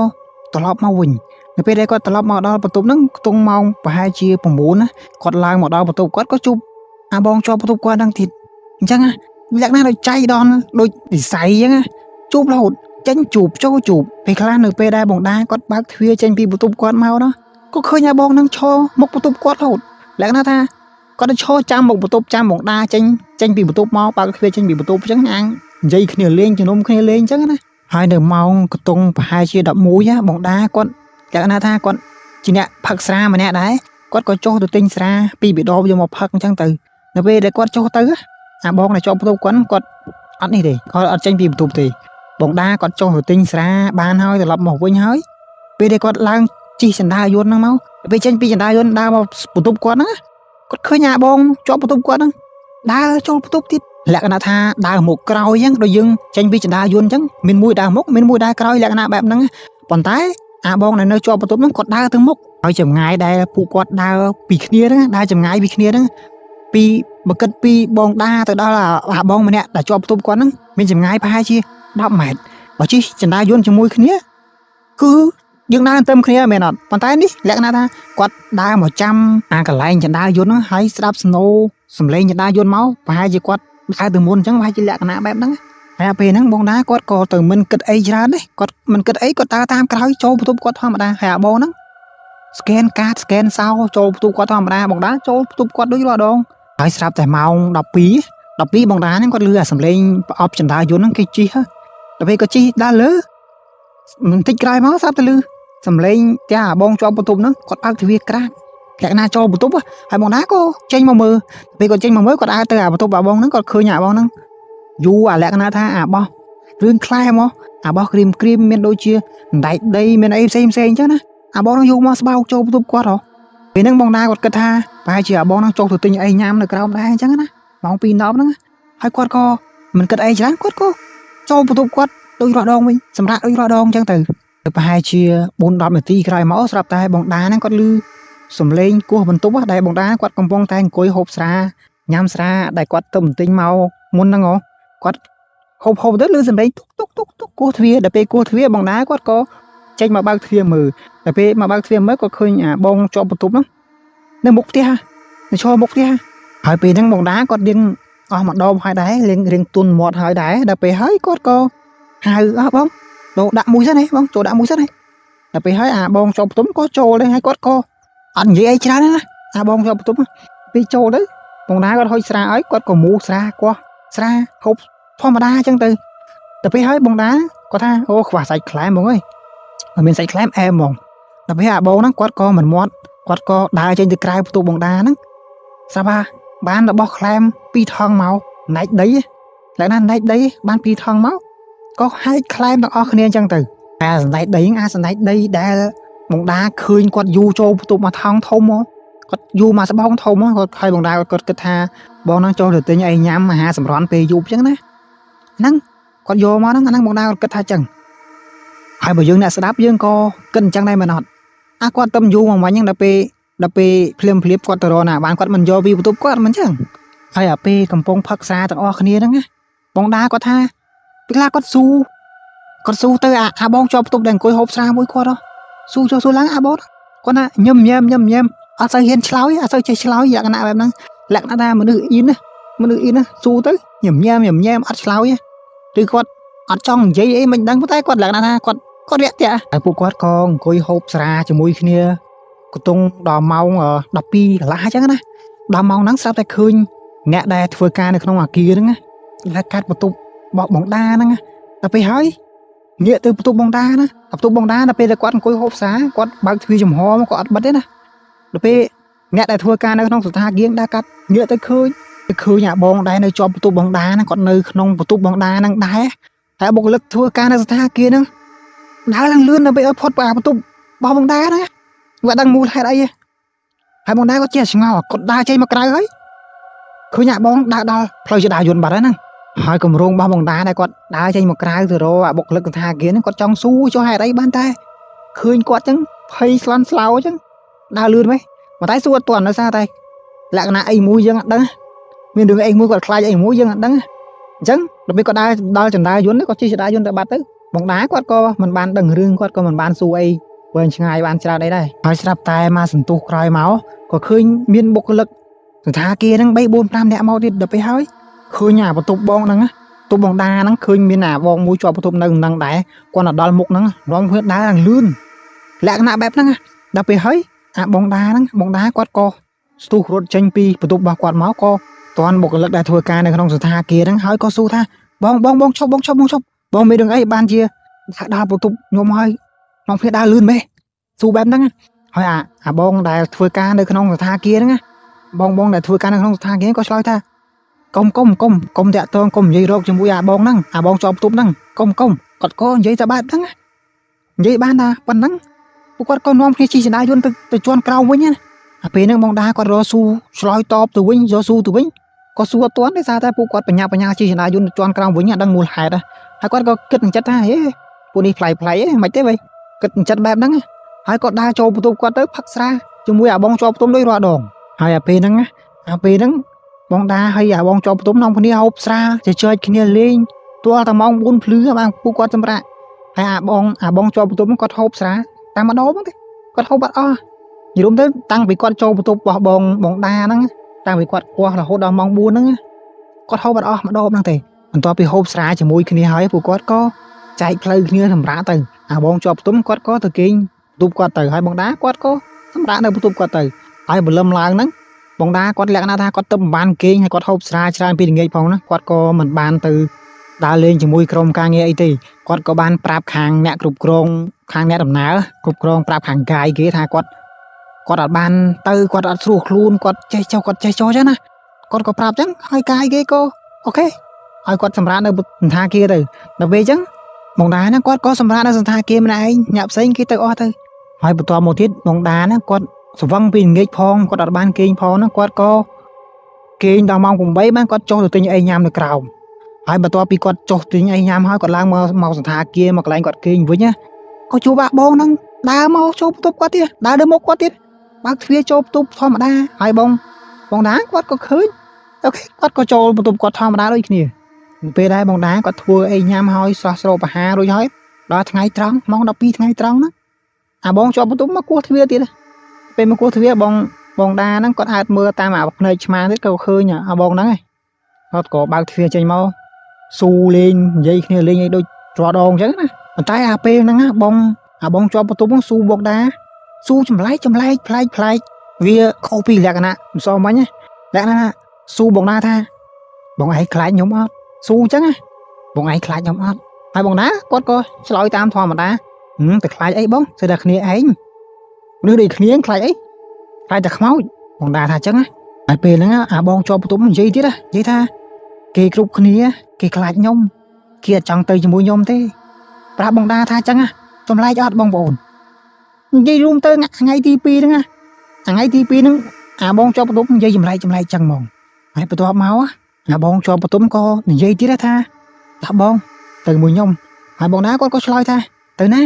ត្រឡប់មកវិញនៅពេលដែលគាត់ត្រឡប់មកដល់បន្ទប់ហ្នឹងខ្ទង់ម៉ោងប្រហែលជា9ណាគាត់ឡើងមកដល់បន្ទប់គាត់ក៏ជួបអាបងជាប់បន្ទប់គាត់ហ្នឹងទៀតអញ្ចឹងលក្ខណៈដូចចៃដន្យដូចនិស័យអញ្ចឹងជួបរហូតចេញជួបចូលជួបពេលខ្លះនៅពេលដែលបងតាគាត់បើកទ្វារចេញពីបន្ទប់គាត់មកណាក៏ឃើញអាបងហ្នឹងឈរមុខបន្ទប់គាត់រហូតលក្ខណៈថាគាត់ទៅឈរចាំមុខបន្ទប់ចាំបងតាចេញពីបន្ទប់មកបើកទ្វារចេញពីបន្ទប់អញ្ចឹងអាងនិយាយគ្នាលេងជំនុំគ្នាលេងអញ្ចឹងណាហើយនៅម៉ោងកតុងប្រហែលជា11បងតាគាត់លក្ខណៈថាគាត់ជាអ្នកផឹកស្រាម្នាក់ដែរគាត់ក៏ចុះទៅទិញស្រាពីបេដបយកមកផឹកអញ្ចឹងទៅនៅពេលដែលគាត់ចុះទៅអាបងដែលជាប់បន្ទប់គាត់អត់នេះទេគាត់អត់ចេញពីបន្ទប់ទេបងតាគាត់ចុះទៅទិញស្រាបានហើយត្រឡប់មកវិញហើយពេលដែលគាត់ឡើងជិះចណ្ដារយន្តហ្នឹងមកពេលចេញពីចណ្ដារយន្តដើរមកបន្ទប់គាត់ហ្នឹងគាត់ឃើញអាបងជាប់បន្ទប់គាត់ហ្នឹងដើរចូលបន្ទប់ទៀតលក្ខណៈថាដើរមុខក្រោយអញ្ចឹងដូចយើងចេញពីចណ្ដារយន្តអញ្ចឹងមានមួយដើរមុខមានមួយដើរក្រោយលក្ខណៈបែបហ្នឹងប៉ុន្តែអាបងដែលនៅជាប់បន្ទប់ហ្នឹងគាត់ដើរទៅមុខហើយចម្ងាយដែលពួកគាត់ដើរពីគ្នាហ្នឹងដើរចម្ងាយពីគ្នាហ្នឹងពីបើគិតពីបងតាទៅដល់អាបងម្នាក់ដែលជាប់បន្ទប់គាត់ហ្នឹងមានចម្ងាយប្រហែលជា10ម៉ែត្របើជិះចណ្ដារយន្តជាមួយគ្នាគឺយើងដើរទៅគ្នាមែនអត់ប៉ុន្តែនេះលក្ខណៈថាគាត់ដើរមកចាំអាកន្លែងចណ្ដារយន្តហ្នឹងហើយស្ដាប់ស្នូសំឡេងចណ្ដារយន្តមកប្រហែលជាគាត់ដើរទៅមុនអញ្ចឹងប្រហែលជាលក្ខណៈបែបហ្នឹងហើយពេលហ្នឹងបងតាគាត់ក៏ទៅមិនគិតអីច្រើនទេគាត់មិនគិតអីគាត់ដើរតាមក្រោយចូលបន្ទប់គាត់ធម្មតាហើយអាបងហ្នឹងស្កេនកាតស្កេនសោចូលបន្ទប់គាត់ធម្មតាបងតាចូលបន្ទប់គាត់ដូចរាល់ដងហើយស្រាប់តែម៉ោង12បងតាហ្នឹងគាត់លឺអាសំឡេងប្រអប់ចណ្ដារយន្តហ្នឹងគេជិះដល់ពេលគាត់ជិះដើរលើបន្តិចក្រោយមកស្រាប់តែលឺសំឡេងત્યાંអាបងជាប់បន្ទប់ហ្នឹងគាត់បើកទ្វារក្រាកលក្ខណៈចូលបន្ទប់ហើយបងតាក៏ចេញមកមើលពេលគាត់ចេញមកមើលគាត់ដើរទៅអាបន្ទប់អាបងហ្នឹងគាត់ឃើញអាបងហ្នឹងយូរអាលក្ខណៈថាអាបោះរឿងខ្លែមកអាបោះគ្រីមមានដូចជាអណ្ដែកដីមានអីផ្សេងអញ្ចឹងណាអាបងហ្នឹងយូរមកស្បោកចូលបន្ទប់គាត់ហ៎ពេលហ្នឹងបងតាគាត់គិតថាប្រហែលជាអាបងហ្នឹងចុះទៅទិញអីញ៉ាំនៅក្រោមដែរអញ្ចឹងណាម៉ោង2:10ហ្នឹងហើយគាត់ក៏មិនគិតអីច្រើនគាត់ក៏ចូលបន្ទប់គាត់ដូចរាល់ដងវិញសម្រាប់ដូចរាល់ដងអញ្ចឹងទៅប្រហែលជា 4-10 នាទីក្រោយមកស្រាប់តែបងតាហ្នឹងគាត់ឮសំឡេងគោះបន្ទប់ដែលបងតាគាត់កំពុងតែអង្គុយហូបស្រាញ៉ាំស្រាដែលគាត់ទៅបន្ទិញមកមុនហ្នឹងគាត់ហូបទៅឮសំឡេងទុកគោះទ្វារដល់ពេលគោះទ្វារបងតាគាត់ក៏ចេញមកបើកទ្វារមើលដល់ពេលមកបើកទ្វារមើលក៏ឃើញអាបងជាប់បន្ទប់ហ្នឹងនៅមុខផ្ទះនៅឈរមុខផ្ទះហើយពេលហ្នឹងបងតាគាត់រៀងអស់មកដបហើយដែររៀងទុនមាត់ហើយដែរដល់ពេលហើយគាត់ក៏ហៅបងចូលដាក់មួយសិនបងចូលដាក់មួយសិនដល់ពេលហើយអាបងជាប់បន្ទប់ក៏ចូលដែរហើយគាត់ក៏អត់និយាយអីច្រើនណាអាបងជាប់បន្ទប់ពេលចូលទៅបងតាគាត់ហុចស្រាឲ្យគាត់ក៏មូស្រាគាត់ស្រាហូបធម្មតាអញ្ចឹងទៅដល់ពេលហើយបងតាគាត់ថាអូខ្វះសាច់ខ្លែមបងអើយមានសាច់ខ្លែមអែមហ្មងដល់ពេលអាបងហ្នឹងគាត់ក៏មិនមាត់គាត់ក៏ដើរចេញទៅក្រៅបន្ទប់បងតាហ្នឹងស្រាប់បានរបស់ខ្លែម2ថងមកណែកដីលក្ខណៈណែកដីបាន2ថងមកក៏ហែកខ្លែមទាំងអស់គ្នាអញ្ចឹងទៅអាសណ្ដែកដីអាសណ្ដែកដីដែលបងតាឃើញគាត់យូរចូលបន្ទប់មកថងធំគាត់យូរមកស្បោងធំគាត់ហើយបងតាគាត់គិតថាបងហ្នឹងចូលទៅទិញអីញ៉ាំអាហារសម្រន់ពេលយប់អញ្ចឹងណាហ្នឹងគាត់យកមកហ្នឹងបងតាគាត់គិតថាអញ្ចឹងហើយបើយើងអ្នកស្ដាប់យើងក៏គិតអញ្ចឹងដែរមែនអត់គាត់ទៅយូរមកវិញហ្នឹងដល់ពេលភ្លាមគាត់ទៅរកណាបានគាត់មិនយកពីបន្ទប់គាត់មិនអញ្ចឹងហើយអាពេលកំពុងផឹកស្រាទាំងអស់គ្នាហ្នឹងណាបងតាគាត់ថាពេលខ្លះគាត់ស៊ូទៅអាបងជាប់បន្ទប់ដែលអង្គុយហូបស្រាមួយគាត់ស៊ូចុះស៊ូឡើងអាបងគាត់ថាញឹមអត់សូវហ៊ានឆ្លើយអត់សូវចេះឆ្លើយលក្ខណៈបែបហ្នឹងលក្ខណៈថាមនុស្សអ៊ីនណាស៊ូទៅញឹមអត់ឆ្លើយឬគាត់អត់ចង់និយាយអីមិនដឹងតែគាត់លក្ខណៈថាគាត់រាក់ទាក់ហើយពួកគាត់ក៏អង្គុយហូបស្រាជាមួយគ្នាកន្ទង់ដល់ម៉ោង12កន្លះអញ្ចឹងណាដល់ម៉ោងហ្នឹងស្រាប់តែឃើញអ្នកដែលធ្វើការនៅក្នុងអាគារហ្នឹងណាកាត់បន្ទប់បោះបងតាហ្នឹងដល់ពេលហើយងាកទៅបន្ទប់បងតាណាបន្ទប់បងតាដល់ពេលដែលគាត់អង្គុយហូបស្រាគាត់បើកទ្វារចំហមកគាត់អត់បិទទេណាដល់ពេលអ្នកដែលធ្វើការនៅក្នុងសន្តាគារដើរកាត់ងាកទៅឃើញអាបងដែលនៅជាប់បន្ទប់បងតាហ្នឹងគាត់នៅក្នុងបន្ទប់បងតាហ្នឹងដែរតែបុគ្គលិកធ្វើការនៅសន្តាគារហ្នឹងដើរឡើងលឿនដើម្បីឲ្យផុតពីបន្ទប់របស់បងតាណាគាត់ដឹងមូលហេតុអីហើយបងតាគាត់ជាឆ្ងល់គាត់ដើរចេញមកក្រៅហើយ ឃើញអាបងដើរដល់ផ្លូវចដាយន្តបាត់ហើយហ្នឹងហើយគម្រោងរបស់បងតាដែរគាត់ដើរចេញមកក្រៅទៅរកអាបុគ្គលិកសន្តាគារហ្នឹងគាត់ចង់ស៊ូចុះហេតុអីបានតែឃើញគាត់ចឹងភ័យស្លន់ស្លោចឹងដើរលឿនម៉េចប៉ុន្តែសួរអត់ទាន់ដោយសារតែលក្ខណៈអីមួយយើងអត់ដឹងមានរឿងអីមួយគាត់ខ្លាចអីមួយយើងអត់ដឹងអញ្ចឹងដល់ពេលគាត់ដើរដល់ចដាយន្តគាត់ជិះចដាយន្តទៅបាត់ទៅបងតាគាត់ក៏មិនបានដឹងរឿងគាត់ក៏មិនបានស៊ូអីវែងឆ្ងាយបានច្រើនអីដែរហើយស្រាប់តែមកសន្ទុះក្រោយមកក៏ឃើញមានបុគ្គលិកសន្តាគារហ្នឹង3 4 5នាក់មកទៀតដល់ពេលហើយឃើញអាបន្ទប់បងហ្នឹងបន្ទប់បងតាហ្នឹងឃើញមានអាបងមួយជាប់បន្ទប់នៅហ្នឹងដែរគាត់ទៅដល់មុខហ្នឹងរងធ្វើដើរលឿនលក្ខណៈបែបហ្នឹងដល់ពេលហើយអាបងតាហ្នឹងបងតាគាត់ក៏ស្ទុះរត់ចេញពីបន្ទប់របស់គាត់មកក៏តន់បុគ្គលិកដែលធ្វើការនៅក្នុងសន្តាគារហ្នឹងហើយក៏សួរថាបងឈប់បងមានរឿងអីបានជាដើរបន្ទប់ខ្ញុំហើយក្នុងភេទដើរលឿនម៉េចសួរបែបហ្នឹងហើយអាបងដែលធ្វើការនៅក្នុងសន្តាគារហ្នឹងបងដែលធ្វើការនៅក្នុងសន្តាគារក៏ឆ្លើយថាកុំតាក់ទងកុំនិយាយរកជាមួយអាបងហ្នឹងអាបងជាប់បន្ទប់ហ្នឹងកុំគាត់ក៏និយាយតែបែបហ្នឹងនិយាយបានថាប៉ុណ្ណឹងពួកគាត់ក៏នាំគ្នាជិះចដាយន្តទៅជាន់ក្រោមវិញណាអាពេលហ្នឹងបងតាគាត់រកស៊ូឆ្លើយតបទៅវិញយកស៊ូទៅវិញក៏ស៊ូអត់ទាន់ទេសារតែពួកគាត់បញ្ញាជិះចដាយន្តទៅជាន់ក្រោមវិញអត់ដឹងមូលហេតុហើយគាត់ក៏គិតក្នុងចិត្តថាហេពួកនេះប្លែកមិនទេវ៉ៃគិតក្នុងចិត្តបែបហ្នឹងហើយគាត់ដើរចូលបន្ទប់គាត់ទៅផឹកស្រាជាមួយអាបងជាប់បន្ទប់ដូចរាល់ដងហើយអាពេលហ្នឹងបងតាហើយអាបងជាប់បន្ទប់នាំគ្នាហូបស្រាជជែកគ្នាលេងទាល់តែម៉ោង 4 ភ្លឺបានពួកគាត់សម្រាប់ហើយអាបងជាប់បន្ទប់គាត់ហូបស្រាតែម្ដងហ្នឹងទេគាត់ហូបបាត់អស់និយាយរួមទៅតាំងពីគាត់ចូលបន្ទប់របស់បងតាហ្នឹងតាំងពីគាត់គាស់រហូតដល់ម៉ោង 4 ហ្នឹងគាត់ហូបបាត់អស់ម្ដងហ្នឹងទេបន្ទាប់ពីហូបស្រាជាមួយគ្នាហើយពួកគាត់ក៏ចែកផ្លូវគ្នាសម្រាប់ទៅអាបងជាប់បន្ទប់គាត់ក៏ទៅគេងបន្ទប់គាត់ទៅហើយបងតាគាត់ក៏សម្រាប់នៅបន្ទប់គាត់ទៅហើយបលឹមឡើងហ្នឹងបងតាគាត់លក្ខណៈថាគាត់ទៅមិនបានគេងហើយគាត់ហូបស្រាច្រើនពីល្ងាចផងណាគាត់ក៏មិនបានទៅដើរលេងជាមួយក្រុមការងារអីទេគាត់ក៏បានប្រាប់ខាងអ្នកគ្រប់គ្រងខាងអ្នកដំណើរគ្រប់គ្រងប្រាប់ខាងកាយគេថាគាត់អត់បានទៅគាត់អត់ស្រួលខ្លួនគាត់ចេះចុះចឹងណាគាត់ក៏ប្រាប់ចឹងហើយកាយគេក៏អូខេហើយគាត់សម្រាប់នៅសន្តាគារទៅដល់ពេលចឹងបងតាហ្នឹងគាត់ក៏សម្រាប់នៅសន្តាគារម្នាក់ឯងអ្នកផ្សេងគេទៅអស់ទៅហើយបន្ទាប់មកទៀតបងតាហ្នឹងគាត់ស្វឹងពីល្ងាចផងគាត់អត់បានគេងផងហ្នឹងគាត់ក៏គេងដល់ម៉ោង 8បានគាត់ចុះទៅទិញអីញ៉ាំនៅក្រោមហើយបន្ទាប់ពីគាត់ចុះទិញអីញ៉ាំហើយគាត់ឡើងមកសន្តាគារមកកន្លែងគាត់គេងវិញណាក៏ជួបអាបងហ្នឹងដើរមកចូលបន្ទប់គាត់ទៀតដើរទៅមុខគាត់ទៀតបើកទ្វារចូលបន្ទប់ធម្មតាហើយបងតាគាត់ក៏ឃើញអូខេគាត់ក៏ចូលបន្ទប់គាត់ធម្មតាដូចគ្នាពេលដែរបងតាគាត់ធ្វើអីញ៉ាំហើយស្រស់ស្រូបអាហាររួចហើយដល់ថ្ងៃត្រង់ម៉ោង 12 ថ្ងៃត្រង់ហ្នឹងអាបងជាប់បន្ទប់មកគោះទ្វារទៀតពេលមកគោះទ្វារបងតាហ្នឹងគាត់អាចមើលតាមអាភ្នែកឆ្មាទៀតក៏ឃើញអាបងហ្នឹងគាត់ក៏បើកទ្វារចេញមកស៊ូលេងនិយាយគ្នាលេងអីដូចរាល់ដងអញ្ចឹងណាប៉ុន្តែអាពេលហ្នឹងអាបងជាប់បន្ទប់ហ្នឹងស៊ូបងតាស៊ូចម្លែកប្លែកវាខុសពីលក្ខណៈមិនសមមិញណាលក្ខណៈស៊ូបងតាថាបងឯងខ្លាចខ្ញុំអត់ស៊ូអញ្ចឹងណាបងឯងខ្លាចខ្ញុំអត់ហើយបងតាគាត់ក៏ឆ្លើយតាមធម្មតាតែខ្លាចអីបងស្អីតែគ្នាឯងមនុស្សដូចគ្នាខ្លាចអីខ្លាចតែខ្មោចបងតាថាអញ្ចឹងណាហើយពេលហ្នឹងអាបងជាប់បន្ទប់និយាយទៀតនិយាយថាគេគ្រប់គ្នាគេខ្លាចខ្ញុំគេអត់ចង់ទៅជាមួយខ្ញុំទេប្រាប់បងតាថាអញ្ចឹងណាចម្លែកអត់បងប្អូននិយាយរួមទៅថ្ងៃទី 2 ហ្នឹងថ្ងៃទី 2 ហ្នឹងអាបងជាប់បន្ទប់និយាយចម្លែកចឹងហ្មងហើយបន្ទាប់មកអាបងជាប់បន្ទប់ក៏និយាយទៀតថាបងទៅមួយខ្ញុំហើយបងតាគាត់ក៏ឆ្លើយថាទៅណា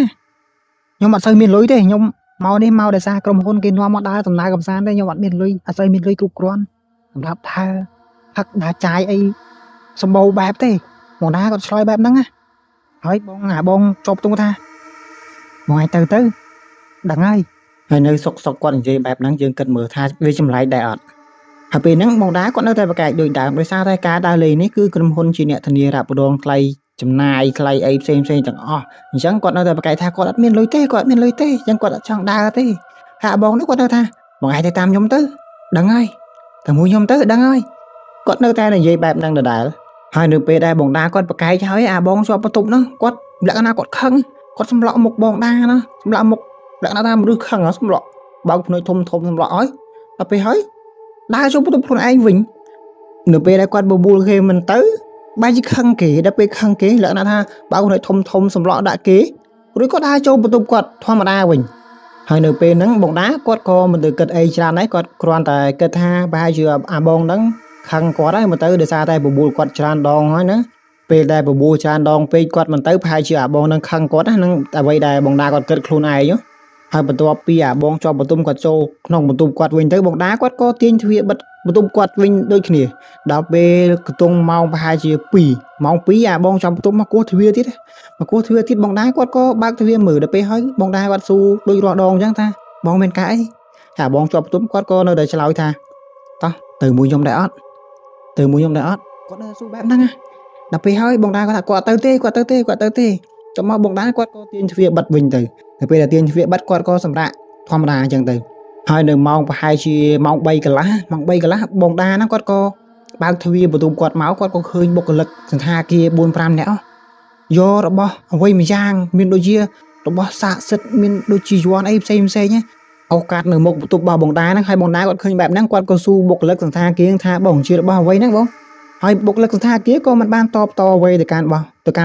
ខ្ញុំអត់សូវមានលុយទេខ្ញុំមកនេះមកដោយសារក្រុមហ៊ុនគេនាំមកដើរដំណើរកម្សាន្តទេខ្ញុំអត់មានលុយអត់សូវមានលុយគ្រប់គ្រាន់សម្រាប់ដើរផឹកដើរចាយអីសម្បូរបែបទេបងតាគាត់ឆ្លើយបែបហ្នឹងណាហើយបងជាប់បន្ទប់ថាបងឯងទៅដឹងហើយនៅសុកគាត់និយាយបែបហ្នឹងយើងគិតមើលថាវាចម្លែកដែរអត់ហើយពេលហ្នឹងបងតាគាត់នៅតែប្រកែកដូចដើមដោយសារតែការដើរលេងនេះគឺក្រុមហ៊ុនជាអ្នកធានារ៉ាប់រងថ្លៃចំណាយថ្លៃអីផ្សេងទាំងអស់អញ្ចឹងគាត់នៅតែប្រកែកថាគាត់អត់មានលុយទេអញ្ចឹងគាត់អត់ចង់ដើរទេហើយបងនោះគាត់នៅថាបងឯងទៅតាមខ្ញុំទៅដឹងហើយតែមួយខ្ញុំទៅដឹងហើយគាត់នៅតែនិយាយបែបហ្នឹងដដែលហើយនៅពេលដែលបងតាគាត់ប្រកែកហើយអាបងជាប់បន្ទប់នោះគាត់លក្ខណៈគាត់ខឹងគាត់សម្លក់មុខបងតាណាសម្លក់មុខលក្ខណៈថាមនុស្សខឹងសម្លក់បើកភ្នែកធំសម្លក់ឲ្យដល់ពេលហើយដើរចូលបន្ទប់ខ្លួនឯងវិញនៅពេលដែលគាត់បបួលគេមិនទៅបែរជាខឹងគេដល់ពេលខឹងគេលក្ខណៈថាបើកភ្នែកធំសម្លក់ដាក់គេរួចគាត់ដើរចូលបន្ទប់គាត់ធម្មតាវិញហើយនៅពេលហ្នឹងបងតាគាត់ក៏មិនទៅគិតអីច្រើនដែរគាត់គ្រាន់តែគិតថាប្រហែលជាអាបងហ្នឹង ខឹងគាត់ហើយមកទៅដោយសារតែបបួលគាត់ច្រើនដងហើយណាពេលដែលបបួលច្រើនដងពេកគាត់មិនទៅប្រហែលជាអាបងនឹងខឹងគាត់ណានឹងអ្វីដែលបងតាគាត់គិតខ្លួនឯងហើយបន្ទាប់ពីអាបងជាប់បន្ទុំគាត់ចូលក្នុងបន្ទប់គាត់វិញទៅបងតាគាត់ក៏ទាញទ្វារបិទបន្ទប់គាត់វិញដូចគ្នាដល់ពេលកន្ទង់ម៉ោងប្រហែលជា2ម៉ោង2អាបងចំបន្ទប់មកគោះទ្វារទៀតបងតាគាត់ក៏បើកទ្វារមើលដល់ពេលហើយបងតាគាត់ស៊ូដូចរាល់ដងអញ្ចឹងថាបងមានការអីអាបងជាប់បន្ទប់គាត់ក៏នៅតែឆ្លើយថាតោះទៅមួយខ្ញុំដែរអត់គាត់នៅស៊ូបែបហ្នឹងដល់ពេលហើយបងតាគាត់ថាគាត់ទៅទេចាំមកបងតាគាត់ក៏ទាញទ្វារបិទវិញទៅដល់ពេលដែលទាញទ្វារបិទគាត់ក៏សម្រាកធម្មតាអញ្ចឹងទៅហើយនៅម៉ោងប្រហែលជាម៉ោង3កន្លះបងតាហ្នឹងគាត់ក៏បើកទ្វារបន្ទប់គាត់មកគាត់ក៏ឃើញបុគ្គលិកសន្តាគារ 4-5 នាក់យករបស់អ្វីមួយយ៉ាងមានដូចជារបស់ស័ក្តិសិទ្ធិមានដូចជាយ័ន្តអីផ្សេងអូកាត់នៅមុខបន្ទប់របស់បងតាហ្នឹងហើយបងតាគាត់ឃើញបែបហ្នឹងគាត់ក៏ស៊ូបុគ្គលិកសន្តាគារថាបងជារបស់អ្វីហ្នឹងបងហើយបុគ្គលិកសន្តាគារក៏មិនបានតបតអ្វីទៅកាន់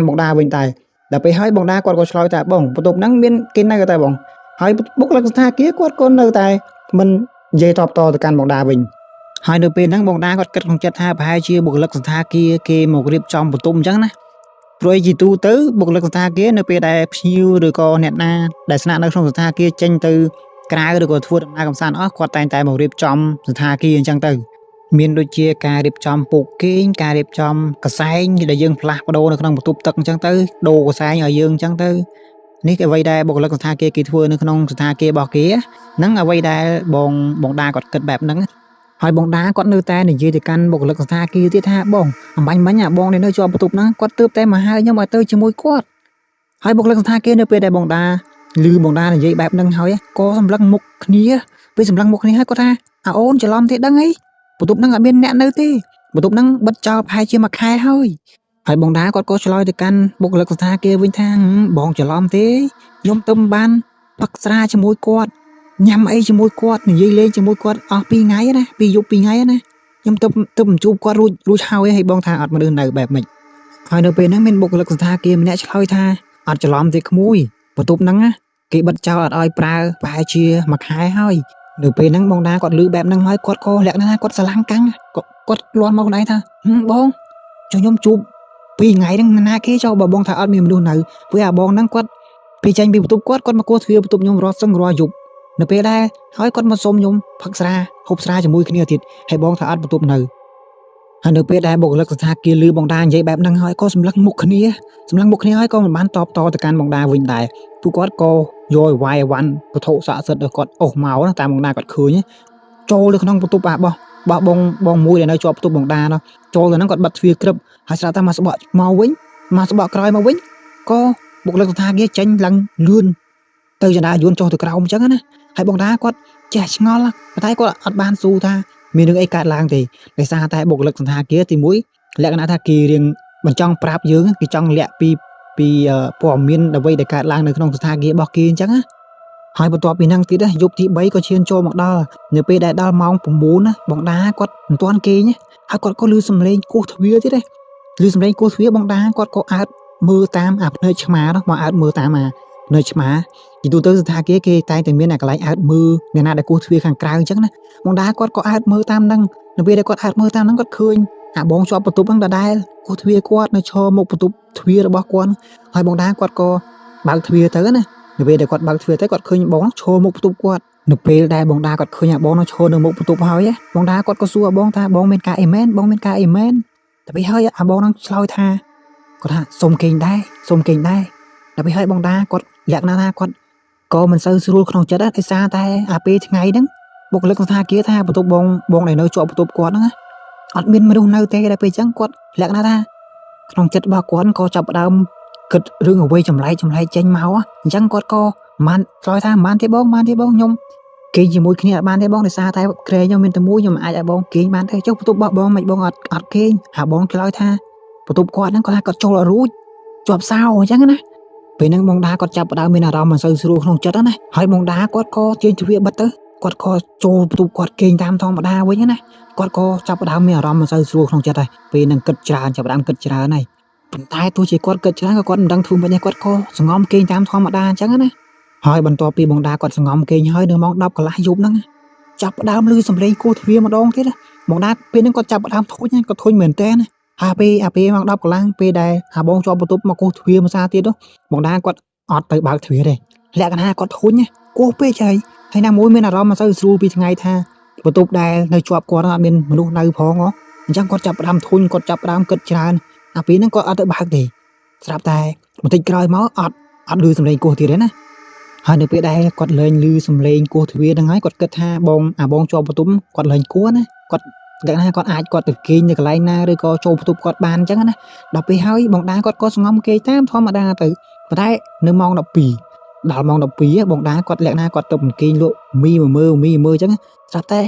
បងតាវិញតែដល់ពេលហើយបងតាគាត់ក៏ឆ្លើយថាបងបន្ទប់ហ្នឹងមានគេនៅតែបងហើយបុគ្គលិកសន្តាគារគាត់ក៏នៅតែមិននិយាយតបតទៅកាន់បងតាវិញហើយនៅពេលហ្នឹងបងតាគាត់គិតក្នុងចិត្តថាប្រហែលជាបុគ្គលិកសន្តាគារគេមករៀបចំបន្ទប់អញ្ចឹងណាព្រោះជាទូទៅបុគ្គលិកសន្តាគារនៅពេលដែលភ្ញៀវឬក៏អ្នកណាដែលស្នាក់នៅក្នុងសន្តាគារចេញទៅក្រៅឬក៏ធ្វើដំណើរកម្សាន្តគាត់តែងតែមករៀបចំសន្តាគារអញ្ចឹងទៅមានដូចជាការរៀបចំពូកគេងការរៀបចំកសែងដែលយើងផ្លាស់ប្ដូរនៅក្នុងបន្ទប់ទឹកអញ្ចឹងទៅដូរកសែងឲ្យយើងអញ្ចឹងទៅនេះគឺអ្វីដែលបុគ្គលិកសន្តាគារគេធ្វើនៅក្នុងសន្តាគាររបស់គេហ្នឹងអ្វីដែលបងតាគាត់គិតបែបហ្នឹងហើយបងតាគាត់នៅតែនិយាយទៅកាន់បុគ្គលិកសន្តាគារទៀតថាបងអំបញ្ញមិញអាបងនៅជាប់បន្ទប់ហ្នឹងគាត់ទើបតែមកហៅខ្ញុំឲ្យទៅជាមួយគាត់ហើយបុគ្គលិកសន្តាគារនៅពេលដែលបងតាឮបងតានិយាយបែបហ្នឹងហើយក៏សម្លឹងមុខគ្នាពេលសម្លឹងមុខគ្នាហើយគាត់ថាអូនច្រឡំទេដឹងអីបន្ទប់ហ្នឹងអត់មានអ្នកនៅទេបន្ទប់ហ្នឹងបិទចោលប្រហែលជាមួយខែហើយបងតាគាត់ក៏ឆ្លើយទៅកាន់បុគ្គលិកសន្តាគារវិញថាបងច្រឡំទេខ្ញុំទៅបានផឹកស្រាជាមួយគាត់ញ៉ាំអីជាមួយគាត់និយាយលេងជាមួយគាត់អស់2ថ្ងៃណា2យប់2ថ្ងៃណាខ្ញុំទៅជួបគាត់រួចហើយបងថាអត់មនុស្សនៅបែបម៉េចហើយនៅពេលហ្នឹងមានបុគ្គលិកសន្តាគារម្នាក់ឆ្លើយថាអត់ច្រឡំទេក្មួយបន្ទប់ហ្នឹងគេបិទចោលអត់ឲ្យប្រើប្រហែលជាមួយខែហើយនៅពេលហ្នឹងបងតាគាត់ឮបែបហ្នឹងហើយគាត់ក៏លក្ខណៈថាគាត់ស្រឡាំងកាំងគាត់លន់មកខ្លួនឯងថាបងចុះខ្ញុំជួប2ថ្ងៃហ្នឹងណាគេចុះបើបងថាអត់មានមនុស្សនៅព្រោះអាបងហ្នឹងគាត់ពេលចេញពីបន្ទប់គាត់មកគោះទ្វារបន្ទប់ខ្ញុំរាល់យប់នៅពេលដែរហើយគាត់មកសុំខ្ញុំផឹកស្រាហូបស្រាជាមួយគ្នាទៀតហើយបងថាអត់បន្ទប់នៅហើយនៅពេលដែលបុគ្គលិកសន្តាគារឮបងតានិយាយបែបហ្នឹងហើយក៏សម្លឹងមុខគ្នាហើយក៏មិនបានតបតទៅកាន់បងតាវិញដែរពួកគាត់ក៏យកវាយអវ៉ាន់វត្ថុស័ក្តិសិទ្ធិគាត់អូសមកណាតាមបងតាគាត់ឃើញចូលទៅក្នុងបន្ទប់របស់បងមួយដែលនៅជាប់បន្ទប់បងតានោះចូលទៅហ្នឹងគាត់បិទទ្វារក្រឹបហើយស្រាប់តែមកស្បក់មកវិញមកស្បក់ក្រោយមកវិញក៏បុគ្គលិកសន្តាគារចេញឡើងលឿនទៅចណ្ដាយួនចុះទៅក្រោមអញ្ចឹងណាហើយបងតាគាត់ចេះឆ្ងល់ប៉ុន្តែគាត់អត់បានស៊ូថាមានរឿងអីកើតឡើងទេដោយសារតែបុគ្គលិកសន្តាគារទី1លក្ខណៈថាគេរៀងបញ្ចង់ប្រាប់យើងគេចង់លាក់ពីព័ត៌មានអ្វីដែលកើតឡើងនៅក្នុងសន្តាគាររបស់គេអញ្ចឹងណាហើយបន្ទាប់ពីហ្នឹងទៀតយប់ទី3ក៏ឈានចូលមកដល់នៅពេលដែលដល់ម៉ោង9ណាបងតាគាត់មិនទាន់គេងហើយគាត់ក៏ឮសំឡេងគោះទ្វារទៀតឮសំឡេងគោះទ្វារបងតាគាត់ក៏អើតមើលតាមអាភ្នែកឆ្មានោះមកអើតមើលតាមអាភ្នែកឆ្មាទីទូទៅសន្តាគារគេតែងតែមានអាកន្លែងអើតមើលអ្នកណាដែលគោះទ្វារខាងក្រៅអញ្ចឹងណាបងតាគាត់ក៏អើតមើលតាមហ្នឹងនៅពេលដែលគាត់អើតមើលតាមហ្នឹងគាត់ឃើញអាបងជាប់បន្ទប់ហ្នឹងដដែលគោះទ្វារគាត់នៅឈរមុខបន្ទប់ទ្វាររបស់គាត់ហើយបងតាគាត់ក៏បើកទ្វារទៅណានៅពេលដែលគាត់បើកទ្វារទៅគាត់ឃើញបងឈរមុខបន្ទប់គាត់នៅពេលដែលបងតាគាត់ឃើញអាបងនោះឈរនៅមុខបន្ទប់ហើយបងតាគាត់ក៏សួរអាបងថាបងមានការអីមែនតែពេលហើយអាបងហ្នឹងឆ្លើយថាគាត់ថាសុំគេងដែរតែពេលហើយបងតាគាត់លក្ខណៈថាគាត់ក៏មិនសូវស្រួលក្នុងចិត្តដែរដោយសារតែអាពេលថ្ងៃហ្នឹងបុគ្គលិកសន្តាគារថាបន្ទប់បងដែលនៅជាប់បន្ទប់គាត់ហ្នឹងអត់មានមនុស្សនៅទេដល់ពេលអញ្ចឹងគាត់លក្ខណៈថាក្នុងចិត្តរបស់គាត់ក៏ចាប់ផ្ដើមគិតរឿងអ្វីចម្លែកចេញមកអញ្ចឹងគាត់ក៏មិនឆ្លើយថាមិនទេបងខ្ញុំគេងជាមួយគ្នាអត់បានទេបងដោយសារតែក្រែខ្ញុំមានតែមួយខ្ញុំអាចឲ្យបងគេងបានទេចុះបន្ទប់របស់បងមិនបងអត់គេងហើយបងឆ្លើយថាបន្ទប់គាត់ហ្នឹងគាត់ថាគាត់ចូលអត់រួចជាប់សោអញ្ចឹងណាពេលហ្នឹងបងតាគាត់ចាប់ផ្ដើមមានអារម្មណ៍មិនសូវស្រួលក្នុងចិត្តណាហើយបងតាគាត់ក៏ជើញទ្វារបិទទៅគាត់ក៏ចូលបន្ទប់គាត់គេងតាមធម្មតាវិញណាគាត់ក៏ចាប់ផ្ដើមមានអារម្មណ៍មិនសូវស្រួលក្នុងចិត្តហើយពេលហ្នឹងគិតច្រើនចាប់ផ្ដើមគិតច្រើនហើយប៉ុន្តែទោះជាគាត់គិតច្រើនក៏គាត់មិនដឹងធ្វើម៉េចដែរគាត់ក៏សង្ងំគេងតាមធម្មតាអញ្ចឹងណាហើយបន្ទាប់ពីបងតាគាត់សង្ងំគេងហើយនៅម៉ោង 10 កន្លះយប់ហ្នឹងចាប់ផ្ដើមឮសំឡេងគោះទ្វារម្ដងទៀត បងដាពេលហ្នឹងគាត់ចាប់ផ្ដើមធុញគាត់ធុញមែនតើណាពេលម៉ោង10កន្លងពេលដែលអាបងជាប់បន្ទប់មកគោះទ្វារមួយសារទៀតទៅបងដាគាត់អត់ទៅបើកទ្វារទេលក្ខណៈគាត់ធុញគោះពេកហើយណាមួយមានអារម្មណ៍មិនសូវស្រួលពីថ្ងៃថាបន្ទប់ដែលនៅជាប់គាត់អត់មានមនុស្សនៅផងហ៎អញ្ចឹងគាត់ចាប់ផ្ដើមធុញគាត់ចាប់ផ្ដើមគិតច្រើនពេលហ្នឹងគាត់អត់ទៅបើកទេស្រាប់តែបន្តិចក្រោយមកអត់ឮសំឡេងគោះទៀតទេណាហើយនៅពេលដែលគាត់លែងឮសំឡេងគោះទ្វារហ្នឹងហើយគាត់គិតថាបងជាប់បន្ទប់គាត់លែងគួរណាគាត់លក្ខណៈគាត់អាចគាត់ទៅគេងនៅកន្លែងណាឬក៏ចូលបន្ទប់គាត់បានអញ្ចឹងណាដល់ពេលហើយបងដាគាត់ក៏សងំគេតាមធម្មតាទៅប៉ុន្តែនៅម៉ោង12ដល់ម៉ោង12បងដាគាត់លក្ខណៈគាត់ទៅអង្គេងលក់មីមើលអញ្ចឹងស្រាប់តែ